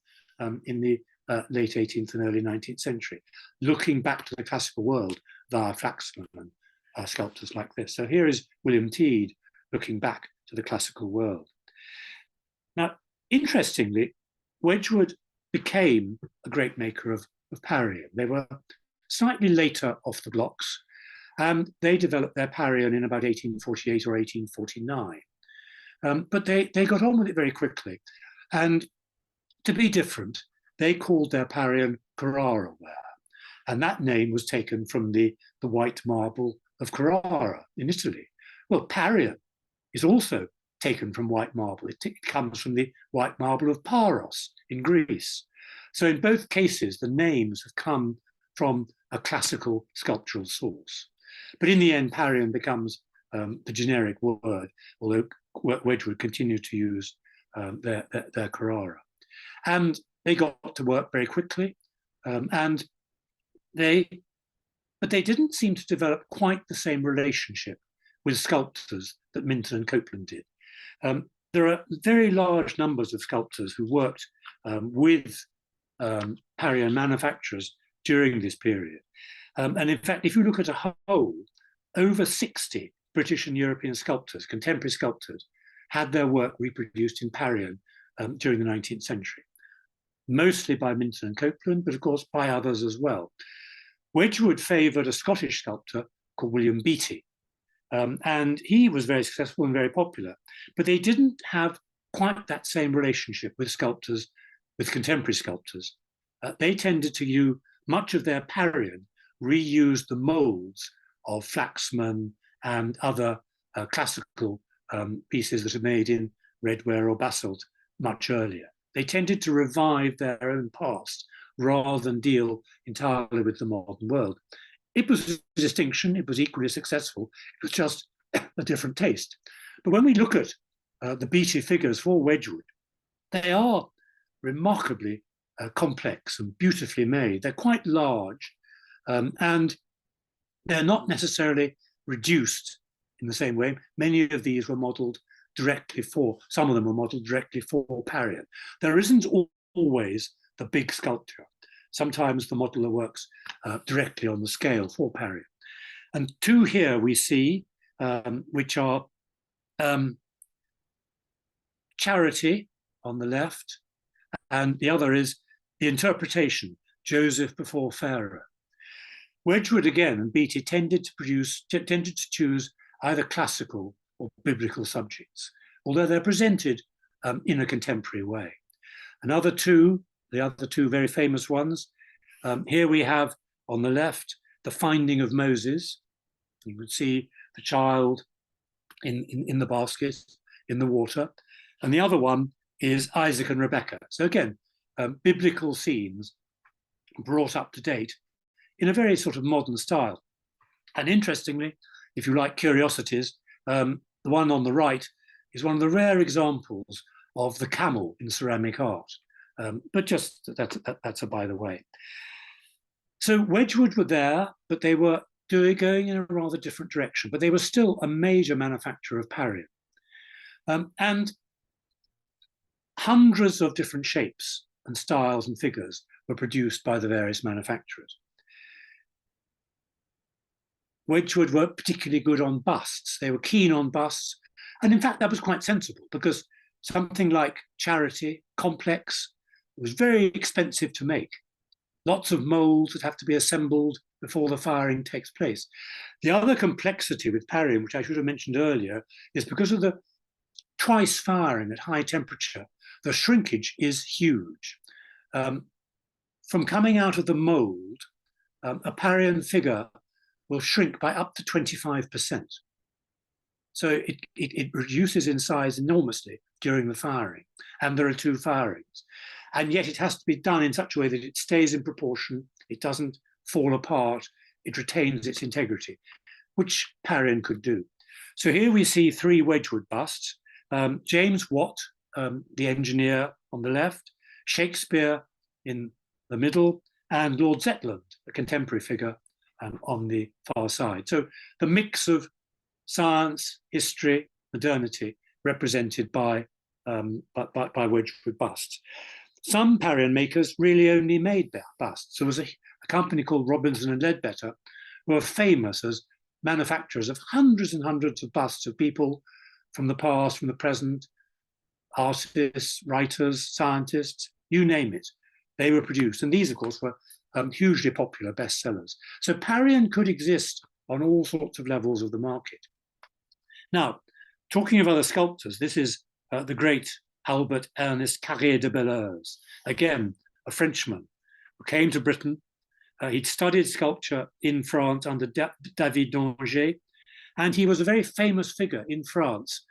in the late 18th and early 19th century, looking back to the classical world via Flaxman and sculptors like this. So here is William Teed looking back to the classical world. Now, interestingly, Wedgwood became a great maker of Parian. They were slightly later off the blocks, and they developed their Parian in about 1848 or 1849. But they got on with it very quickly. And to be different, they called their Parian Carrara ware. And that name was taken from the white marble of Carrara in Italy. Well, Parian is also taken from white marble. It comes from the white marble of Paros in Greece. So in both cases, the names have come from a classical sculptural source. But in the end, Parian becomes the generic word, although Wedgwood continued to use their Carrara. And they got to work very quickly, but they didn't seem to develop quite the same relationship with sculptors that Minton and Copeland did. There are very large numbers of sculptors who worked with Parian manufacturers during this period. And in fact, if you look at a whole, over 60 British and European sculptors, contemporary sculptors, had their work reproduced in Parian during the 19th century, mostly by Minton and Copeland, but of course by others as well. Wedgwood favoured a Scottish sculptor called William Beattie, and he was very successful and very popular, but they didn't have quite that same relationship with sculptors, with contemporary sculptors. They tended to use much of their Parian, reuse the moulds of Flaxman and other classical pieces that are made in redware or basalt much earlier. They tended to revive their own past rather than deal entirely with the modern world. It was a distinction, it was equally successful, it was just a different taste. But when we look at the Beattie figures for Wedgwood, they are remarkably complex and beautifully made. They're quite large, and they're not necessarily reduced in the same way. Many of these were modelled directly for, some of them were modelled directly for Parian. There isn't always the big sculpture. Sometimes the modeller works directly on the scale for Parian. And two here we see, which are Charity on the left, and the other is the Interpretation, Joseph before Pharaoh. Wedgwood again and Beattie tended to choose either classical or biblical subjects, although they're presented in a contemporary way. The other two very famous ones, here we have on the left, the Finding of Moses. You would see the child in the basket, in the water. And the other one is Isaac and Rebecca. So again, biblical scenes brought up to date in a very sort of modern style. And interestingly, if you like curiosities, the one on the right is one of the rare examples of the camel in ceramic art. But just that's a by the way. So Wedgwood were there, but they were going in a rather different direction, but they were still a major manufacturer of Parian. And hundreds of different shapes and styles and figures were produced by the various manufacturers. Wedgwood were particularly good on busts. They were keen on busts. And in fact, that was quite sensible because something like Charity, complex, was very expensive to make. Lots of molds that have to be assembled before the firing takes place. The other complexity with Parian, which I should have mentioned earlier, is because of the twice firing at high temperature, the shrinkage is huge. From coming out of the mold, a Parian figure will shrink by up to 25%. So it reduces in size enormously during the firing, and there are two firings. and yet it has to be done in such a way that it stays in proportion, it doesn't fall apart, it retains its integrity, which Parian could do. So here we see three Wedgwood busts, James Watt, the engineer on the left, Shakespeare in the middle, and Lord Zetland, a contemporary figure, on the far side. So the mix of science, history, modernity, represented by Wedgwood busts. Some Parian makers really only made busts. There was a company called Robinson and Ledbetter, who are famous as manufacturers of hundreds and hundreds of busts of people from the past, from the present, artists, writers, scientists, you name it. They were produced. And these, of course, were hugely popular bestsellers. So Parian could exist on all sorts of levels of the market. Now, talking of other sculptors, this is the great Albert Ernest Carré de Bellers, again, a Frenchman who came to Britain. He'd studied sculpture in France under David d'Angers, and he was a very famous figure in France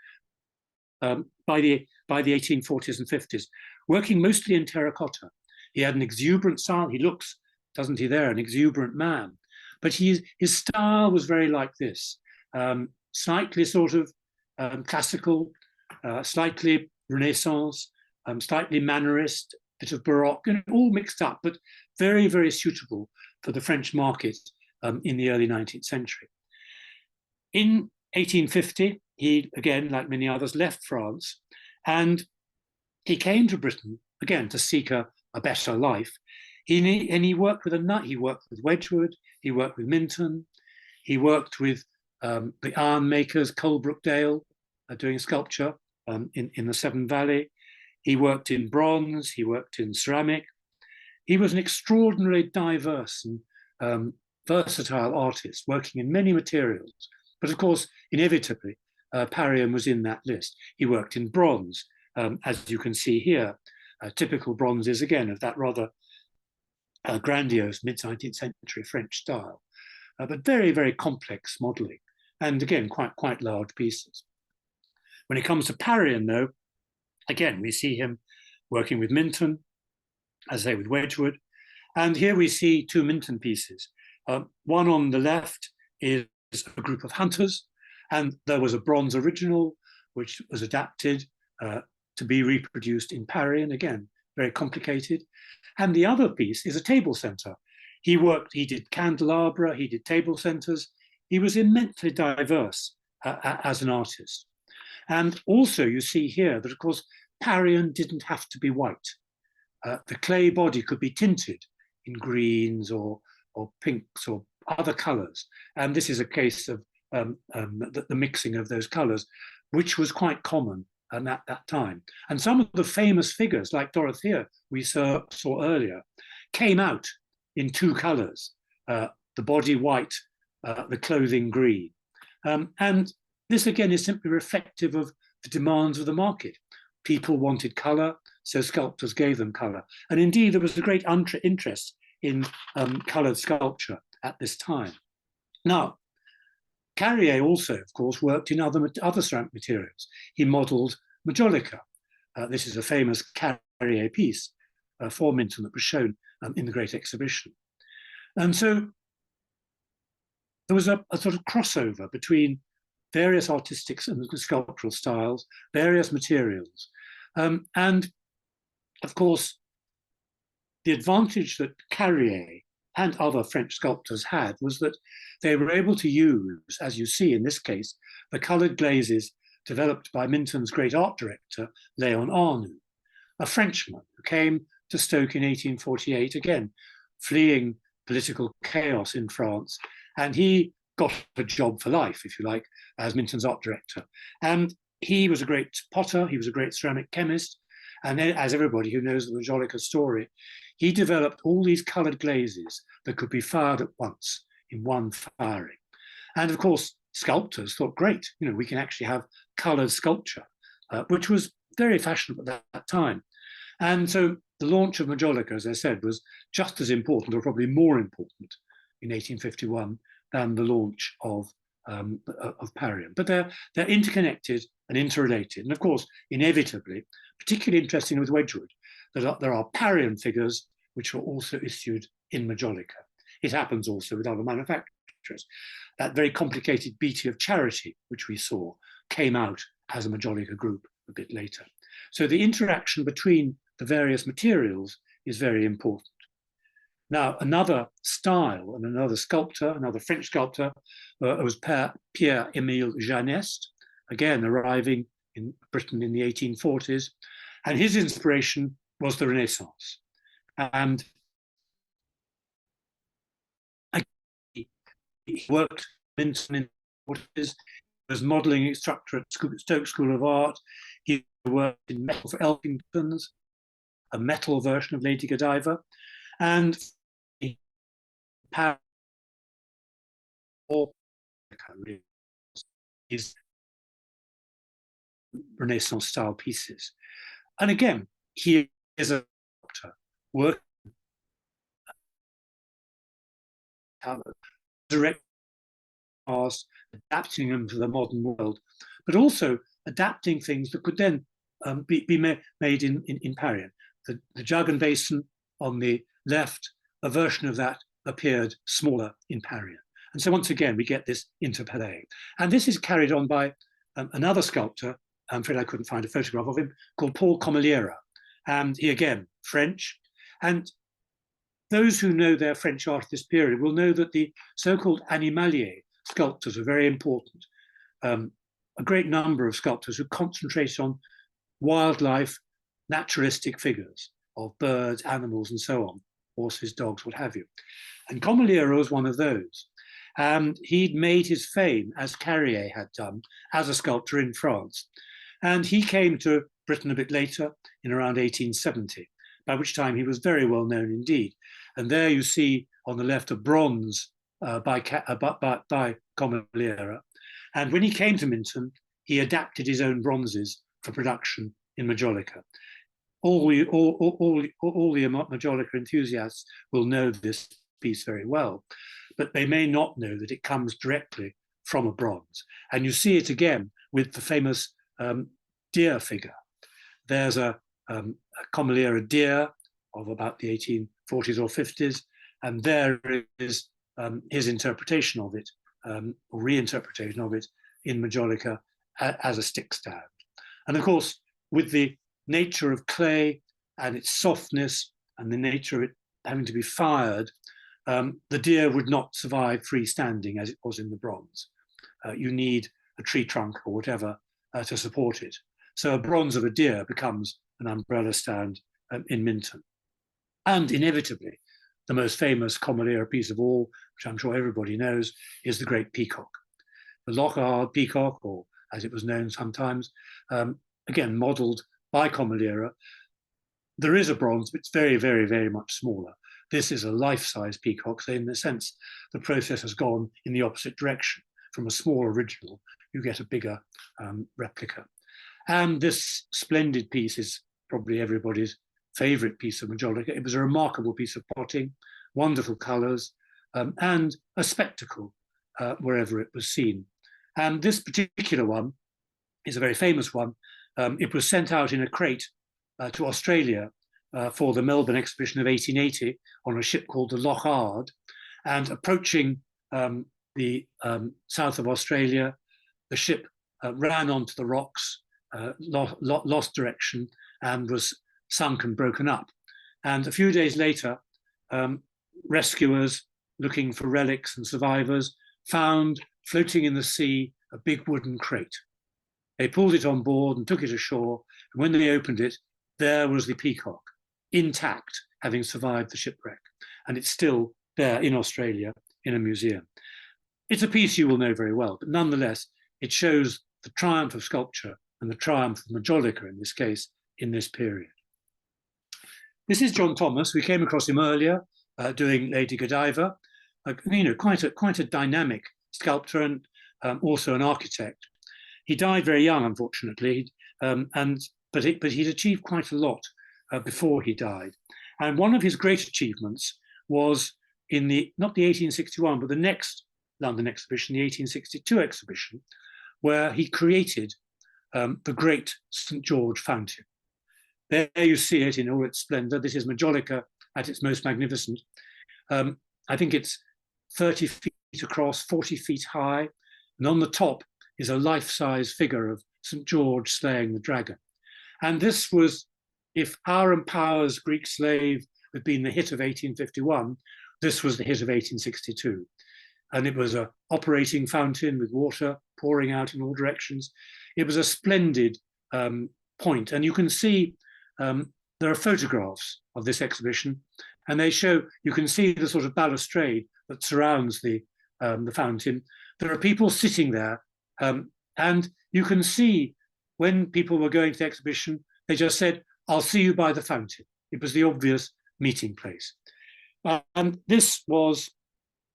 by the 1840s and 50s, working mostly in terracotta. He had an exuberant style. He looks, doesn't he there, an exuberant man. But his style was very like this, slightly sort of classical, slightly Renaissance, slightly Mannerist, bit of Baroque, and all mixed up, but very, very suitable for the French market in the early 19th century. In 1850, he, again, like many others, left France, and he came to Britain, again, to seek a better life. He worked with Wedgwood, he worked with Minton, he worked with the iron makers, Coalbrookdale, doing sculpture in the Severn Valley. He worked in bronze, he worked in ceramic. He was an extraordinarily diverse and versatile artist, working in many materials. But of course, inevitably, Parian was in that list. He worked in bronze, as you can see here, typical bronzes, again, of that rather grandiose mid-19th century French style, but very, very complex modeling, and again, quite large pieces. When it comes to Parian, though, again, we see him working with Minton, as they with Wedgwood, and here we see two Minton pieces. One on the left is a group of hunters, and there was a bronze original, which was adapted to be reproduced in Parian, again, very complicated. And the other piece is a table center. He did candelabra, he did table centers. He was immensely diverse as an artist. And also you see here that, of course, Parian didn't have to be white. The clay body could be tinted in greens or pinks or other colors. And this is a case of the mixing of those colors, which was quite common at that time. And some of the famous figures, like Dorothea we saw earlier, came out in two colors, the body white, the clothing green. And this again is simply reflective of the demands of the market. People wanted color, so sculptors gave them color. And indeed, there was a great interest in colored sculpture at this time. Now, Carrier also, of course, worked in other ceramic materials. He modeled majolica. This is a famous Carrier piece for Minton that was shown in the Great Exhibition. And so there was a sort of crossover between various artistic and sculptural styles, various materials. And of course, the advantage that Carrier and other French sculptors had was that they were able to use, as you see in this case, the colored glazes developed by Minton's great art director, Léon Arnoux, a Frenchman who came to Stoke in 1848, again, fleeing political chaos in France. And he got a job for life, if you like, as Minton's art director. And he was a great potter, he was a great ceramic chemist. And then, as everybody who knows the majolica story, he developed all these colored glazes that could be fired at once in one firing. And of course, sculptors thought, great, we can actually have colored sculpture, which was very fashionable at that time. And so the launch of majolica, as I said, was just as important, or probably more important, in 1851 than the launch of Parian. But they're interconnected and interrelated. And of course, inevitably, particularly interesting with Wedgwood, that there are Parian figures which were also issued in Majolica. It happens also with other manufacturers. That very complicated Beatty of Charity, which we saw, came out as a Majolica group a bit later. So the interaction between the various materials is very important. Now, another style and another sculptor, another French sculptor, was Pierre-Émile Janest, again arriving in Britain in the 1840s. And his inspiration was the Renaissance. And he worked in the 40s. He was modelling instructor at Stoke School of Art. He worked in metal for Elkingtons, a metal version of Lady Godiva. And his Renaissance style pieces. And again, he is a doctor working direct past, adapting them to the modern world, but also adapting things that could then be made in Parian. The jug and basin on the left, a version of that appeared smaller in Parian. And so once again, we get this interplay. And this is carried on by another sculptor, I'm afraid I couldn't find a photograph of him, called Paul Atterbury. And he, again, French. And those who know their French art of this period will know that the so-called animalier sculptors are very important. A great number of sculptors who concentrate on wildlife, naturalistic figures of birds, animals, and so on, horses, dogs, what have you. And Comoliera was one of those. And he'd made his fame, as Carrier had done, as a sculptor in France. And he came to Britain a bit later, in around 1870, by which time he was very well known indeed. And there you see on the left a bronze by Comoliera. And when he came to Minton, he adapted his own bronzes for production in Majolica. All the Majolica enthusiasts will know this piece very well, but they may not know that it comes directly from a bronze. And you see it again with the famous deer figure. There's a Comoliera deer of about the 1840s or 50s, and there is his interpretation of it, or reinterpretation of it in Majolica as a stick stand. And of course, with the nature of clay and its softness and the nature of it having to be fired, the deer would not survive freestanding as it was in the bronze. You need a tree trunk or whatever to support it. So a bronze of a deer becomes an umbrella stand in Minton. And inevitably, the most famous Comoliera piece of all, which I'm sure everybody knows, is the great peacock. The Lochard peacock, or as it was known sometimes, again, modelled by Comoliera. There is a bronze, but it's very, very, very much smaller. This is a life-size peacock, so in a sense, the process has gone in the opposite direction. From a small original, you get a bigger replica. And this splendid piece is probably everybody's favourite piece of Majolica. It was a remarkable piece of potting, wonderful colours, and a spectacle wherever it was seen. And this particular one is a very famous one. It was sent out in a crate to Australia for the Melbourne exhibition of 1880 on a ship called the Lochard. And approaching the south of Australia, the ship ran onto the rocks, lost direction, and was sunk and broken up. And a few days later, rescuers looking for relics and survivors found floating in the sea a big wooden crate. They pulled it on board and took it ashore. And when they opened it, there was the peacock, intact, having survived the shipwreck. And it's still there in Australia in a museum. It's a piece you will know very well, but nonetheless, it shows the triumph of sculpture and the triumph of Majolica, in this case, in this period. This is John Thomas. We came across him earlier doing Lady Godiva. Quite a dynamic sculptor and also an architect. He died very young, unfortunately, but he'd achieved quite a lot before he died. And one of his great achievements was in not the 1861, but the next London exhibition, the 1862 exhibition, where he created the great St. George fountain. There you see it in all its splendor. This is Majolica at its most magnificent. I think it's 30 feet across, 40 feet high, and on the top is a life-size figure of St. George slaying the dragon. And this was, if Our and Power's Greek Slave had been the hit of 1851, this was the hit of 1862. And it was an operating fountain with water pouring out in all directions. It was a splendid point. And you can see there are photographs of this exhibition, and they show, you can see the sort of balustrade that surrounds the fountain. There are people sitting there, and you can see when people were going to the exhibition, they just said, "I'll see you by the fountain." It was the obvious meeting place. And this was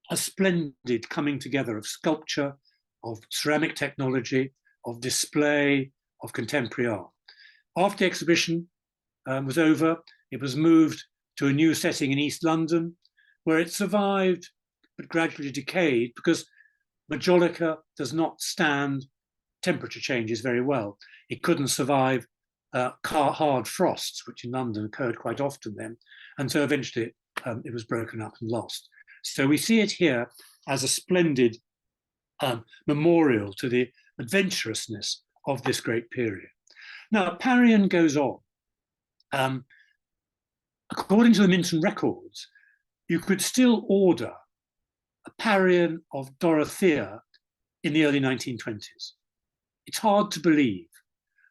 a splendid coming together of sculpture, of ceramic technology, of display, of contemporary art. After the exhibition was over, it was moved to a new setting in East London, where it survived but gradually decayed, because Majolica does not stand temperature changes very well. It couldn't survive hard frosts, which in London occurred quite often then, and so eventually it was broken up and lost. So we see it here as a splendid memorial to the adventurousness of this great period. Now, Parian goes on. According to the Minton records, you could still order a Parian of Dorothea in the early 1920s. It's hard to believe,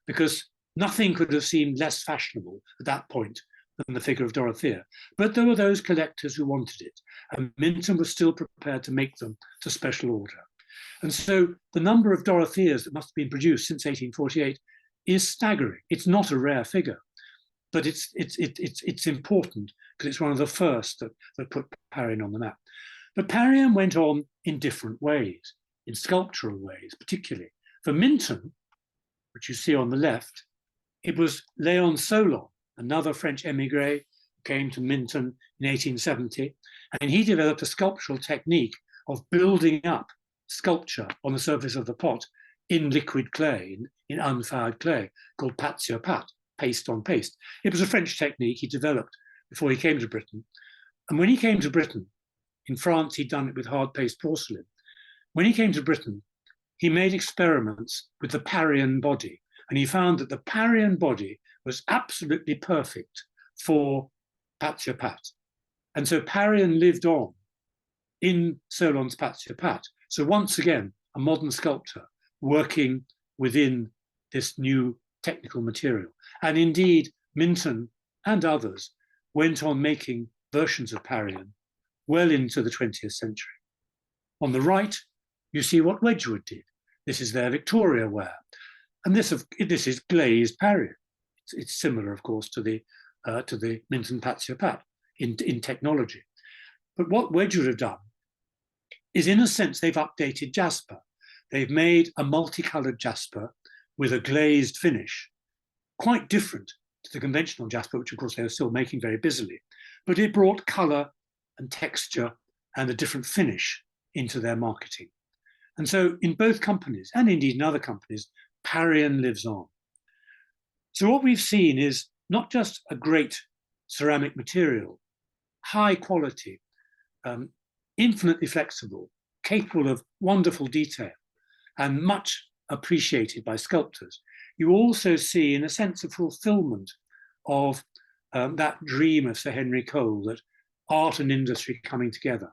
because nothing could have seemed less fashionable at that point than the figure of Dorothea. But there were those collectors who wanted it, and Minton was still prepared to make them to special order. And so the number of Dorotheas that must have been produced since 1848 is staggering. It's not a rare figure, but it's important because it's one of the first that put Parian on the map. But Parian went on in different ways, in sculptural ways, particularly. For Minton, which you see on the left, it was Léon Solon, another French émigré, who came to Minton in 1870, and he developed a sculptural technique of building up sculpture on the surface of the pot in liquid clay, in unfired clay, called pâte sur pâte, paste on paste. It was a French technique he developed before he came to Britain. And when he came to Britain, in France, he'd done it with hard paste porcelain. When he came to Britain, he made experiments with the Parian body, and he found that the Parian body was absolutely perfect for pâte sur pâte. And so Parian lived on in Solon's pâte sur pâte. So once again, a modern sculptor working within this new technical material. And indeed, Minton and others went on making versions of Parian well into the 20th century. On the right, you see what Wedgwood did. This is their Victoria ware. And this is glazed Parian. It's similar, of course, to the Minton pâte sur pâte in technology. But what Wedgwood have done is, in a sense, they've updated jasper. They've made a multicolored jasper with a glazed finish, quite different to the conventional jasper, which of course they were still making very busily. But it brought color and texture and a different finish into their marketing. And so in both companies, and indeed in other companies, Parian lives on. So what we've seen is not just a great ceramic material, high quality, infinitely flexible, capable of wonderful detail, and much appreciated by sculptors. You also see, in a sense, of fulfillment of that dream of Sir Henry Cole, that art and industry coming together,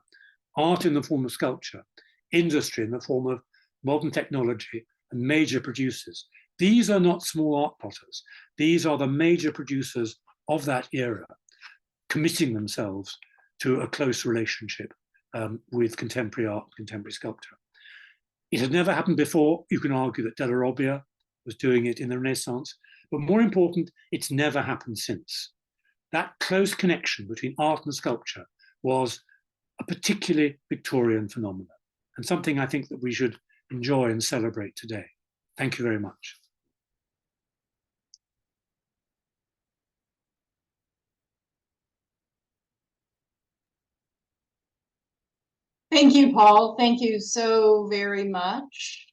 art in the form of sculpture, industry in the form of modern technology and major producers. These are not small art potters. These are the major producers of that era, committing themselves to a close relationship with contemporary art, contemporary sculpture. It had never happened before. You can argue that Della Robbia was doing it in the Renaissance, but more important, it's never happened since. That close connection between art and sculpture was a particularly Victorian phenomenon, and something I think that we should enjoy and celebrate today. Thank you very much. Thank you, Paul. Thank you so very much.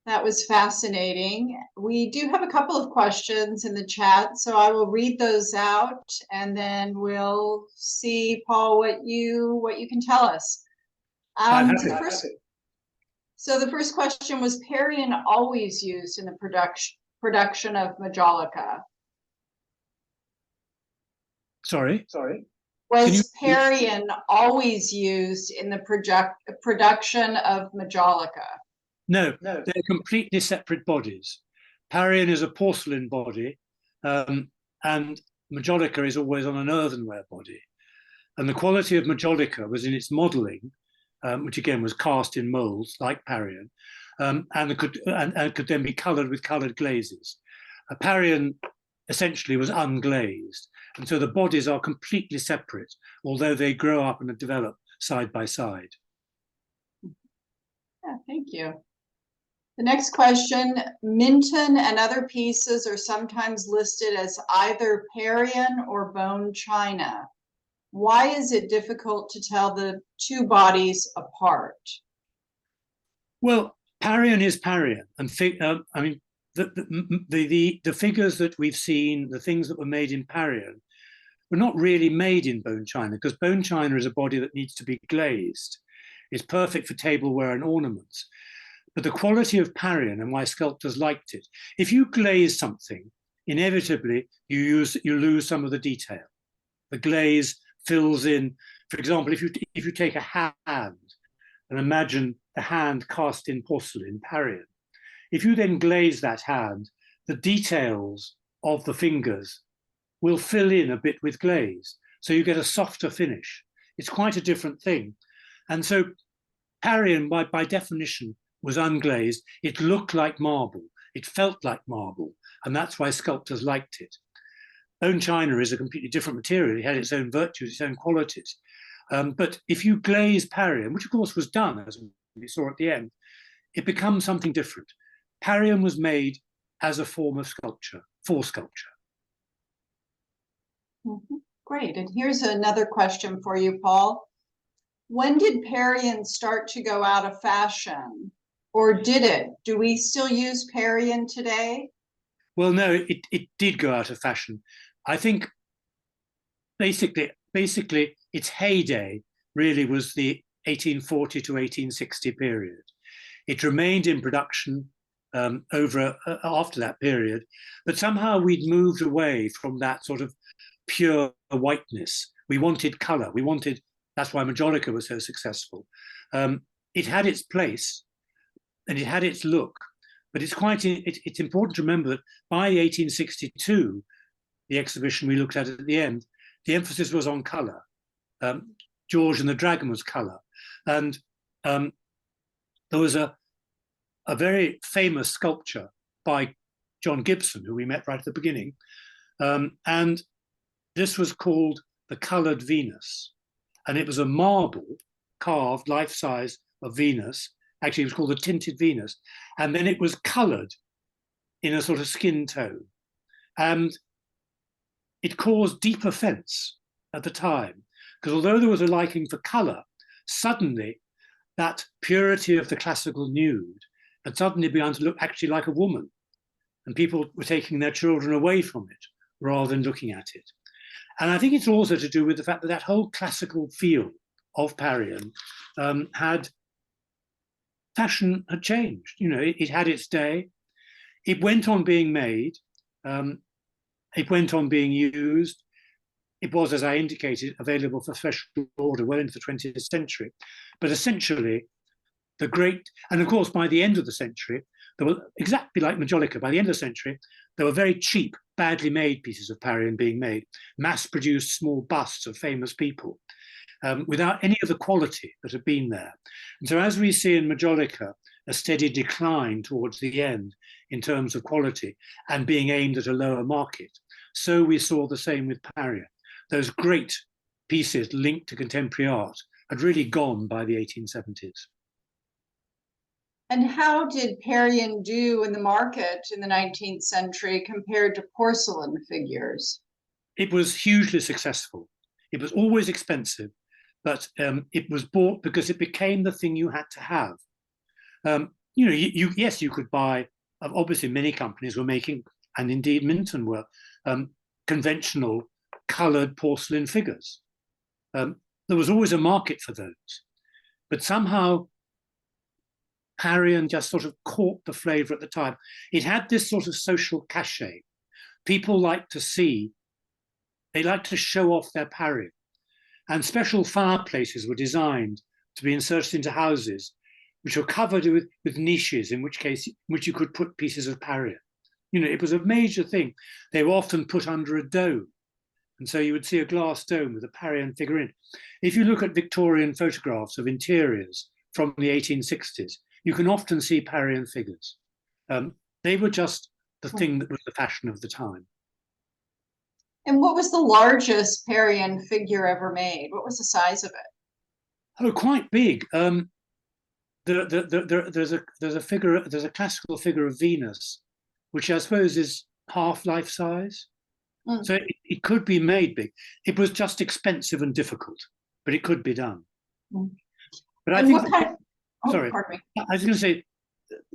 That was fascinating. We do have a couple of questions in the chat, so I will read those out and then we'll see, Paul, what you can tell us. I'm The happy. So the first question was, Parian always used in the production of Majolica? Sorry? Was Parian always used in the production of Majolica? No, they're completely separate bodies. Parian is a porcelain body, and Majolica is always on an earthenware body. And the quality of Majolica was in its modelling, which again was cast in moulds like Parian, and could then be coloured with coloured glazes. Parian essentially was unglazed, and so the bodies are completely separate, although they grow up and develop side by side. Yeah, thank you. The next question, Minton and other pieces are sometimes listed as either Parian or bone china. Why is it difficult to tell the two bodies apart? Well, Parian is Parian, and I mean, the figures that we've seen, the things that were made in Parian, were not really made in bone china, because bone china is a body that needs to be glazed. It's perfect for tableware and ornaments. But the quality of Parian and why sculptors liked it, if you glaze something, inevitably you lose some of the detail. The glaze fills in. For example, if you take a hand and imagine the hand cast in porcelain, Parian, if you then glaze that hand, the details of the fingers will fill in a bit with glaze, so you get a softer finish. It's quite a different thing. And so Parian, by definition, was unglazed. It looked like marble. It felt like marble. And that's why sculptors liked it. Bone china is a completely different material. It had its own virtues, its own qualities. But if you glaze Parian, which of course was done, as we saw at the end, it becomes something different. Parian was made as a form of sculpture, for sculpture. Great. And here's another question for you, Paul. When did Parian start to go out of fashion? Or did it? Do we still use Parian today? Well, no, it did go out of fashion. I think basically its heyday really was the 1840 to 1860 period. It remained in production after that period, but somehow we'd moved away from that sort of pure whiteness. We wanted colour. That's why Majolica was so successful. It had its place and it had its look, but it's important to remember that by 1862, the exhibition we looked at the end, the emphasis was on colour. George and the Dragon was colour, and there was a very famous sculpture by John Gibson, who we met right at the beginning, and this was called the Coloured Venus, and it was a marble carved life-size of Venus. Actually, it was called the Tinted Venus, and then it was coloured in a sort of skin tone, and it caused deep offence at the time, because although there was a liking for colour, suddenly that purity of the classical nude had suddenly begun to look actually like a woman, and people were taking their children away from it rather than looking at it. And I think it's also to do with the fact that that whole classical feel of Parian fashion had changed. You know, it had its day. It went on being made. It went on being used. It was, as I indicated, available for special order well into the 20th century. But essentially, and of course, by the end of the century, there were, exactly like Majolica, by the end of the century, there were very cheap, badly made pieces of Parian being made, mass-produced small busts of famous people, without any of the quality that had been there. And so as we see in Majolica, a steady decline towards the end in terms of quality and being aimed at a lower market, so we saw the same with Parian. Those great pieces linked to contemporary art had really gone by the 1870s. And how did Parian do in the market in the 19th century compared to porcelain figures? It was hugely successful. It was always expensive, but it was bought because it became the thing you had to have. yes, you could buy. Obviously, many companies were making, and indeed Minton were, conventional coloured porcelain figures. There was always a market for those, but somehow Parian just sort of caught the flavour at the time. It had this sort of social cachet. People like to see, they like to show off their Parian, and special fireplaces were designed to be inserted into houses which were covered with niches, in which you could put pieces of Parian. It was a major thing. They were often put under a dome, and so you would see a glass dome with a Parian figure in. If you look at Victorian photographs of interiors from the 1860s, you can often see Parian figures. They were just the thing that was the fashion of the time. And what was the largest Parian figure ever made? What was the size of it? Oh, quite big. There's a classical figure of Venus, which I suppose is half life size. So it could be made big. It was just expensive and difficult, but it could be done. But I think sorry, pardon me. I was going to say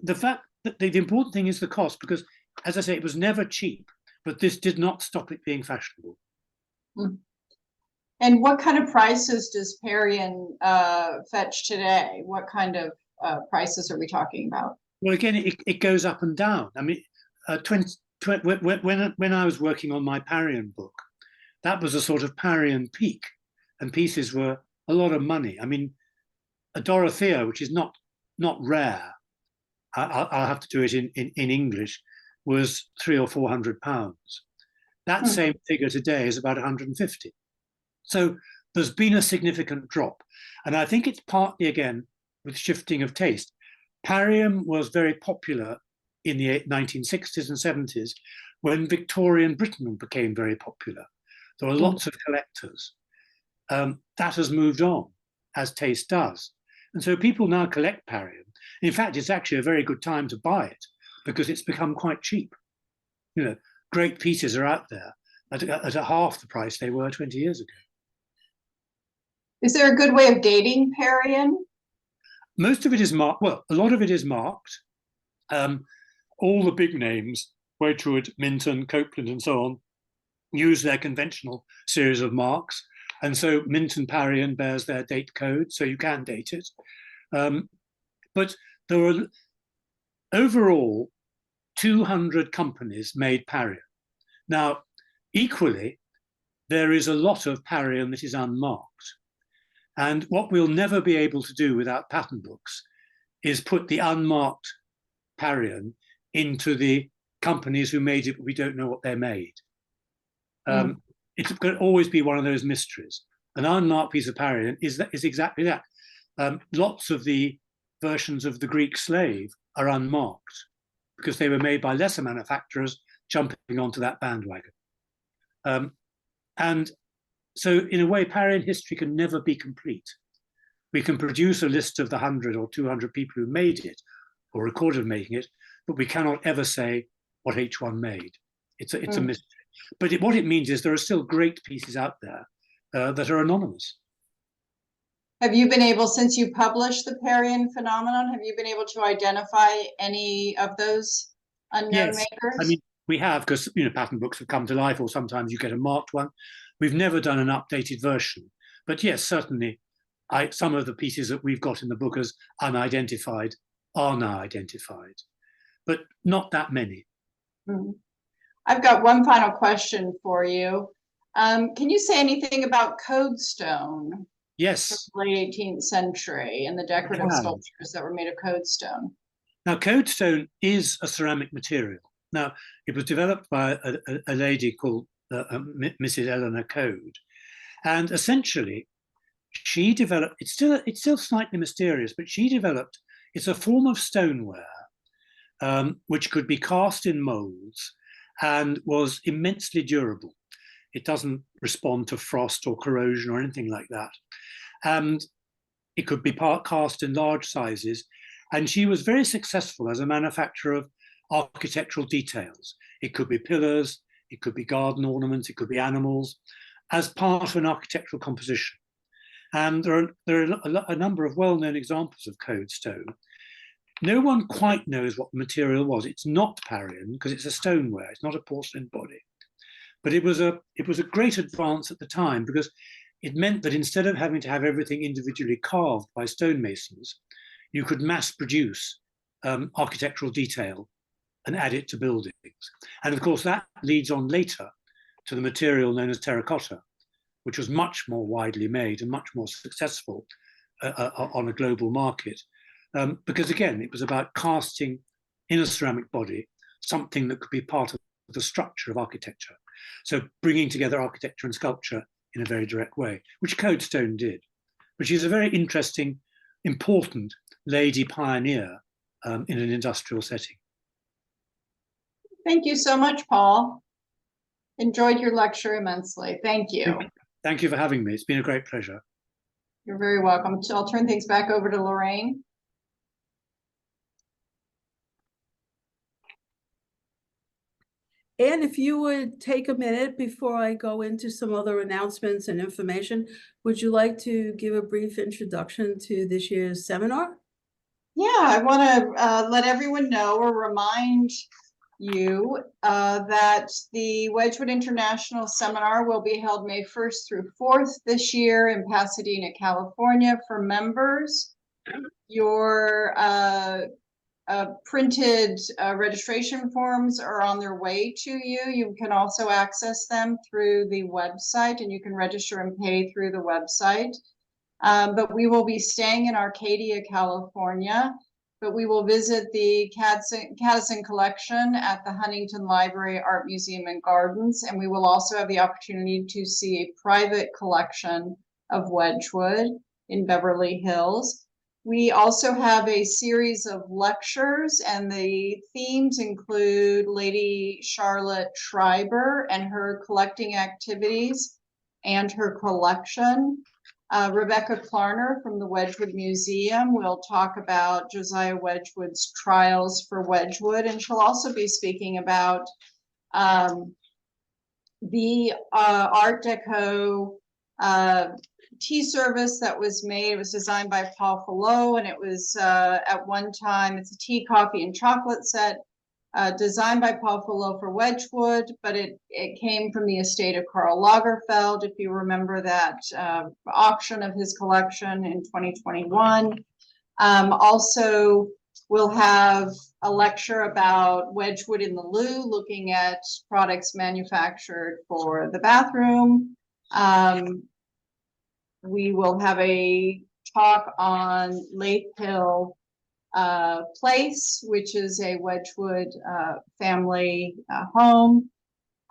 the fact that the important thing is the cost, because, as I say, it was never cheap, but this did not stop it being fashionable. And what kind of prices does Parian fetch today? What kind of prices are we talking about? Well, again, it goes up and down. I mean, when I was working on my Parian book, that was a sort of Parian peak, and pieces were a lot of money. I mean, a Dorothea, which is not rare, I'll have to do it in English, was £300 or £400. That same figure today is about 150. So there's been a significant drop, and I think it's partly, again, with shifting of taste. Parian was very popular in the 1960s and 70s when Victorian Britain became very popular. There were lots of collectors. That has moved on, as taste does. And so people now collect Parian. In fact, it's actually a very good time to buy it because it's become quite cheap. Great pieces are out there at a half the price they were 20 years ago. Is there a good way of dating Parian? Most of it is marked. Well, a lot of it is marked. All the big names, Wedgwood, Minton, Copeland, and so on, use their conventional series of marks. And so Minton Parian bears their date code, so you can date it. But there were overall 200 companies made Parian. Now, equally, there is a lot of Parian that is unmarked. And what we'll never be able to do without pattern books is put the unmarked Parian into the companies who made it, but we don't know what they made. It's going to always be one of those mysteries. An unmarked piece of Parian is exactly that. Lots of the versions of the Greek slave are unmarked because they were made by lesser manufacturers jumping onto that bandwagon. And so in a way, Parian history can never be complete. We can produce a list of the 100 or 200 people who made it or recorded making it, but we cannot ever say what each one made. It's a mystery. But what it means is there are still great pieces out there that are anonymous. Have you been able, since you published the Parian phenomenon, have you been able to identify any of those unknown makers? I mean, we have, because pattern books have come to life, or sometimes you get a marked one. We've never done an updated version, but yes, certainly, some of the pieces that we've got in the book as unidentified are now identified, but not that many. I've got one final question for you. Can you say anything about codestone? Yes. From the late 18th century and the decorative sculptures that were made of codestone. Now, codestone is a ceramic material. Now, it was developed by a lady called Mrs. Eleanor Code, and essentially, she developed. It's still slightly mysterious, but she developed. It's a form of stoneware which could be cast in molds and was immensely durable. It doesn't respond to frost or corrosion or anything like that. And it could be cast in large sizes. And she was very successful as a manufacturer of architectural details. It could be pillars, it could be garden ornaments, it could be animals, as part of an architectural composition. And there are a number of well-known examples of codestone. no one quite knows what the material was. It's not Parian because it's a stoneware. It's not a porcelain body. But it was a great advance at the time because it meant that instead of having to have everything individually carved by stonemasons, you could mass produce architectural detail and add it to buildings. And of course, that leads on later to the material known as terracotta, which was much more widely made and much more successful on a global market. Because again, it was about casting in a ceramic body something that could be part of the structure of architecture. So bringing together architecture and sculpture in a very direct way, which Codestone did. But she's a very interesting, important lady pioneer in an industrial setting. Thank you so much, Paul. Enjoyed your lecture immensely. Thank you. Thank you for having me. It's been a great pleasure. You're very welcome. I'll turn things back over to Lorraine. And if you would take a minute before I go into some other announcements and information, would you like to give a brief introduction to this year's seminar? Yeah, I want to let everyone know or remind you that the Wedgwood International Seminar will be held May 1st through 4th this year in Pasadena, California. For members, your printed registration forms are on their way to you. You can also access them through the website, and you can register and pay through the website. But we will be staying in Arcadia, California, but we will visit the Caddison collection at the Huntington Library, Art Museum and Gardens, and we will also have the opportunity to see a private collection of Wedgwood in Beverly Hills. We also have a series of lectures, and the themes include Lady Charlotte Schreiber and her collecting activities and her collection. Rebecca Klarner from the Wedgwood Museum will talk about Josiah Wedgwood's trials for Wedgwood, and she'll also be speaking about the Art Deco tea service that was made. It was designed by Paul Atterbury, and it was at one time, it's a tea, coffee, and chocolate set designed by Paul Atterbury for Wedgwood, but it came from the estate of Karl Lagerfeld, if you remember that auction of his collection in 2021. Also, we'll have a lecture about Wedgwood in the Loo, looking at products manufactured for the bathroom. We will have a talk on Lath Hill Place, which is a Wedgwood family home.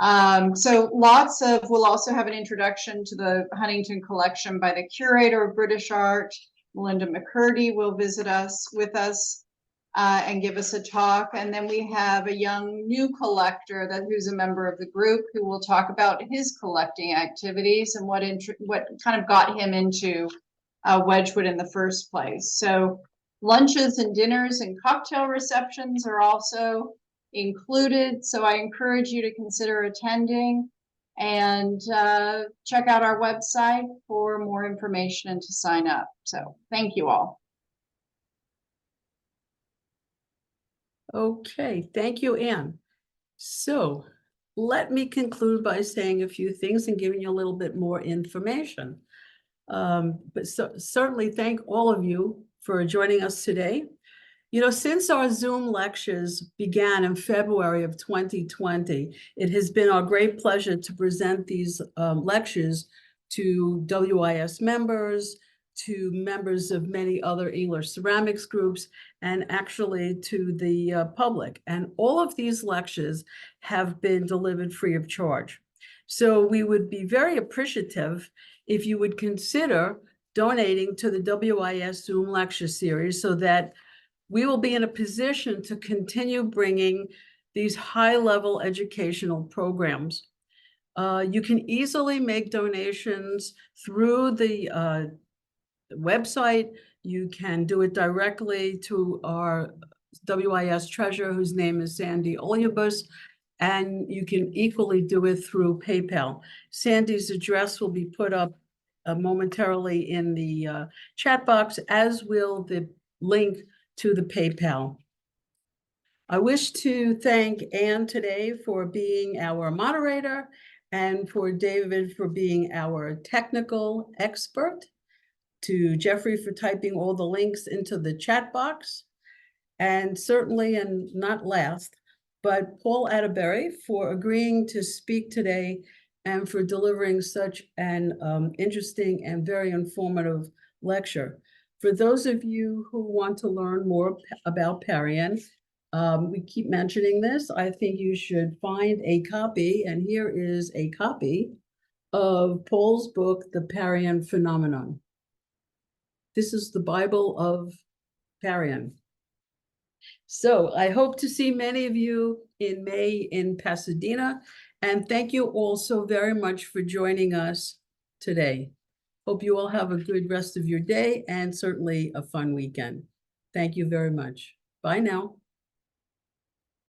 So we'll also have an introduction to the Huntington collection by the curator of British art, Melinda McCurdy, will visit us and give us a talk. And then we have a young new collector who's a member of the group who will talk about his collecting activities and what kind of got him into Wedgwood in the first place. So lunches and dinners and cocktail receptions are also included. So I encourage you to consider attending and check out our website for more information and to sign up. So thank you all. Okay, thank you, Anne. So let me conclude by saying a few things and giving you a little bit more information. Certainly thank all of you for joining us today. You know, since our Zoom lectures began in February of 2020, it has been our great pleasure to present these lectures to WIS members, to members of many other English ceramics groups, and actually to the public. And all of these lectures have been delivered free of charge. So we would be very appreciative if you would consider donating to the WIS Zoom lecture series so that we will be in a position to continue bringing these high-level educational programs. You can easily make donations through the website. You can do it directly to our WIS treasurer, whose name is Sandy Olyabus, and you can equally do it through PayPal. Sandy's address will be put up momentarily in the chat box, as will the link to the PayPal. I wish to thank Anne today for being our moderator and for David for being our technical expert, to Jeffrey for typing all the links into the chat box, and certainly, and not last, but Paul Atterbury for agreeing to speak today and for delivering such an interesting and very informative lecture. For those of you who want to learn more about Parian, we keep mentioning this. I think you should find a copy, and here is a copy of Paul's book, The Parian Phenomenon. This is the Bible of Parian. So I hope to see many of you in May in Pasadena, and thank you all so very much for joining us today. Hope you all have a good rest of your day and certainly a fun weekend. Thank you very much. Bye now.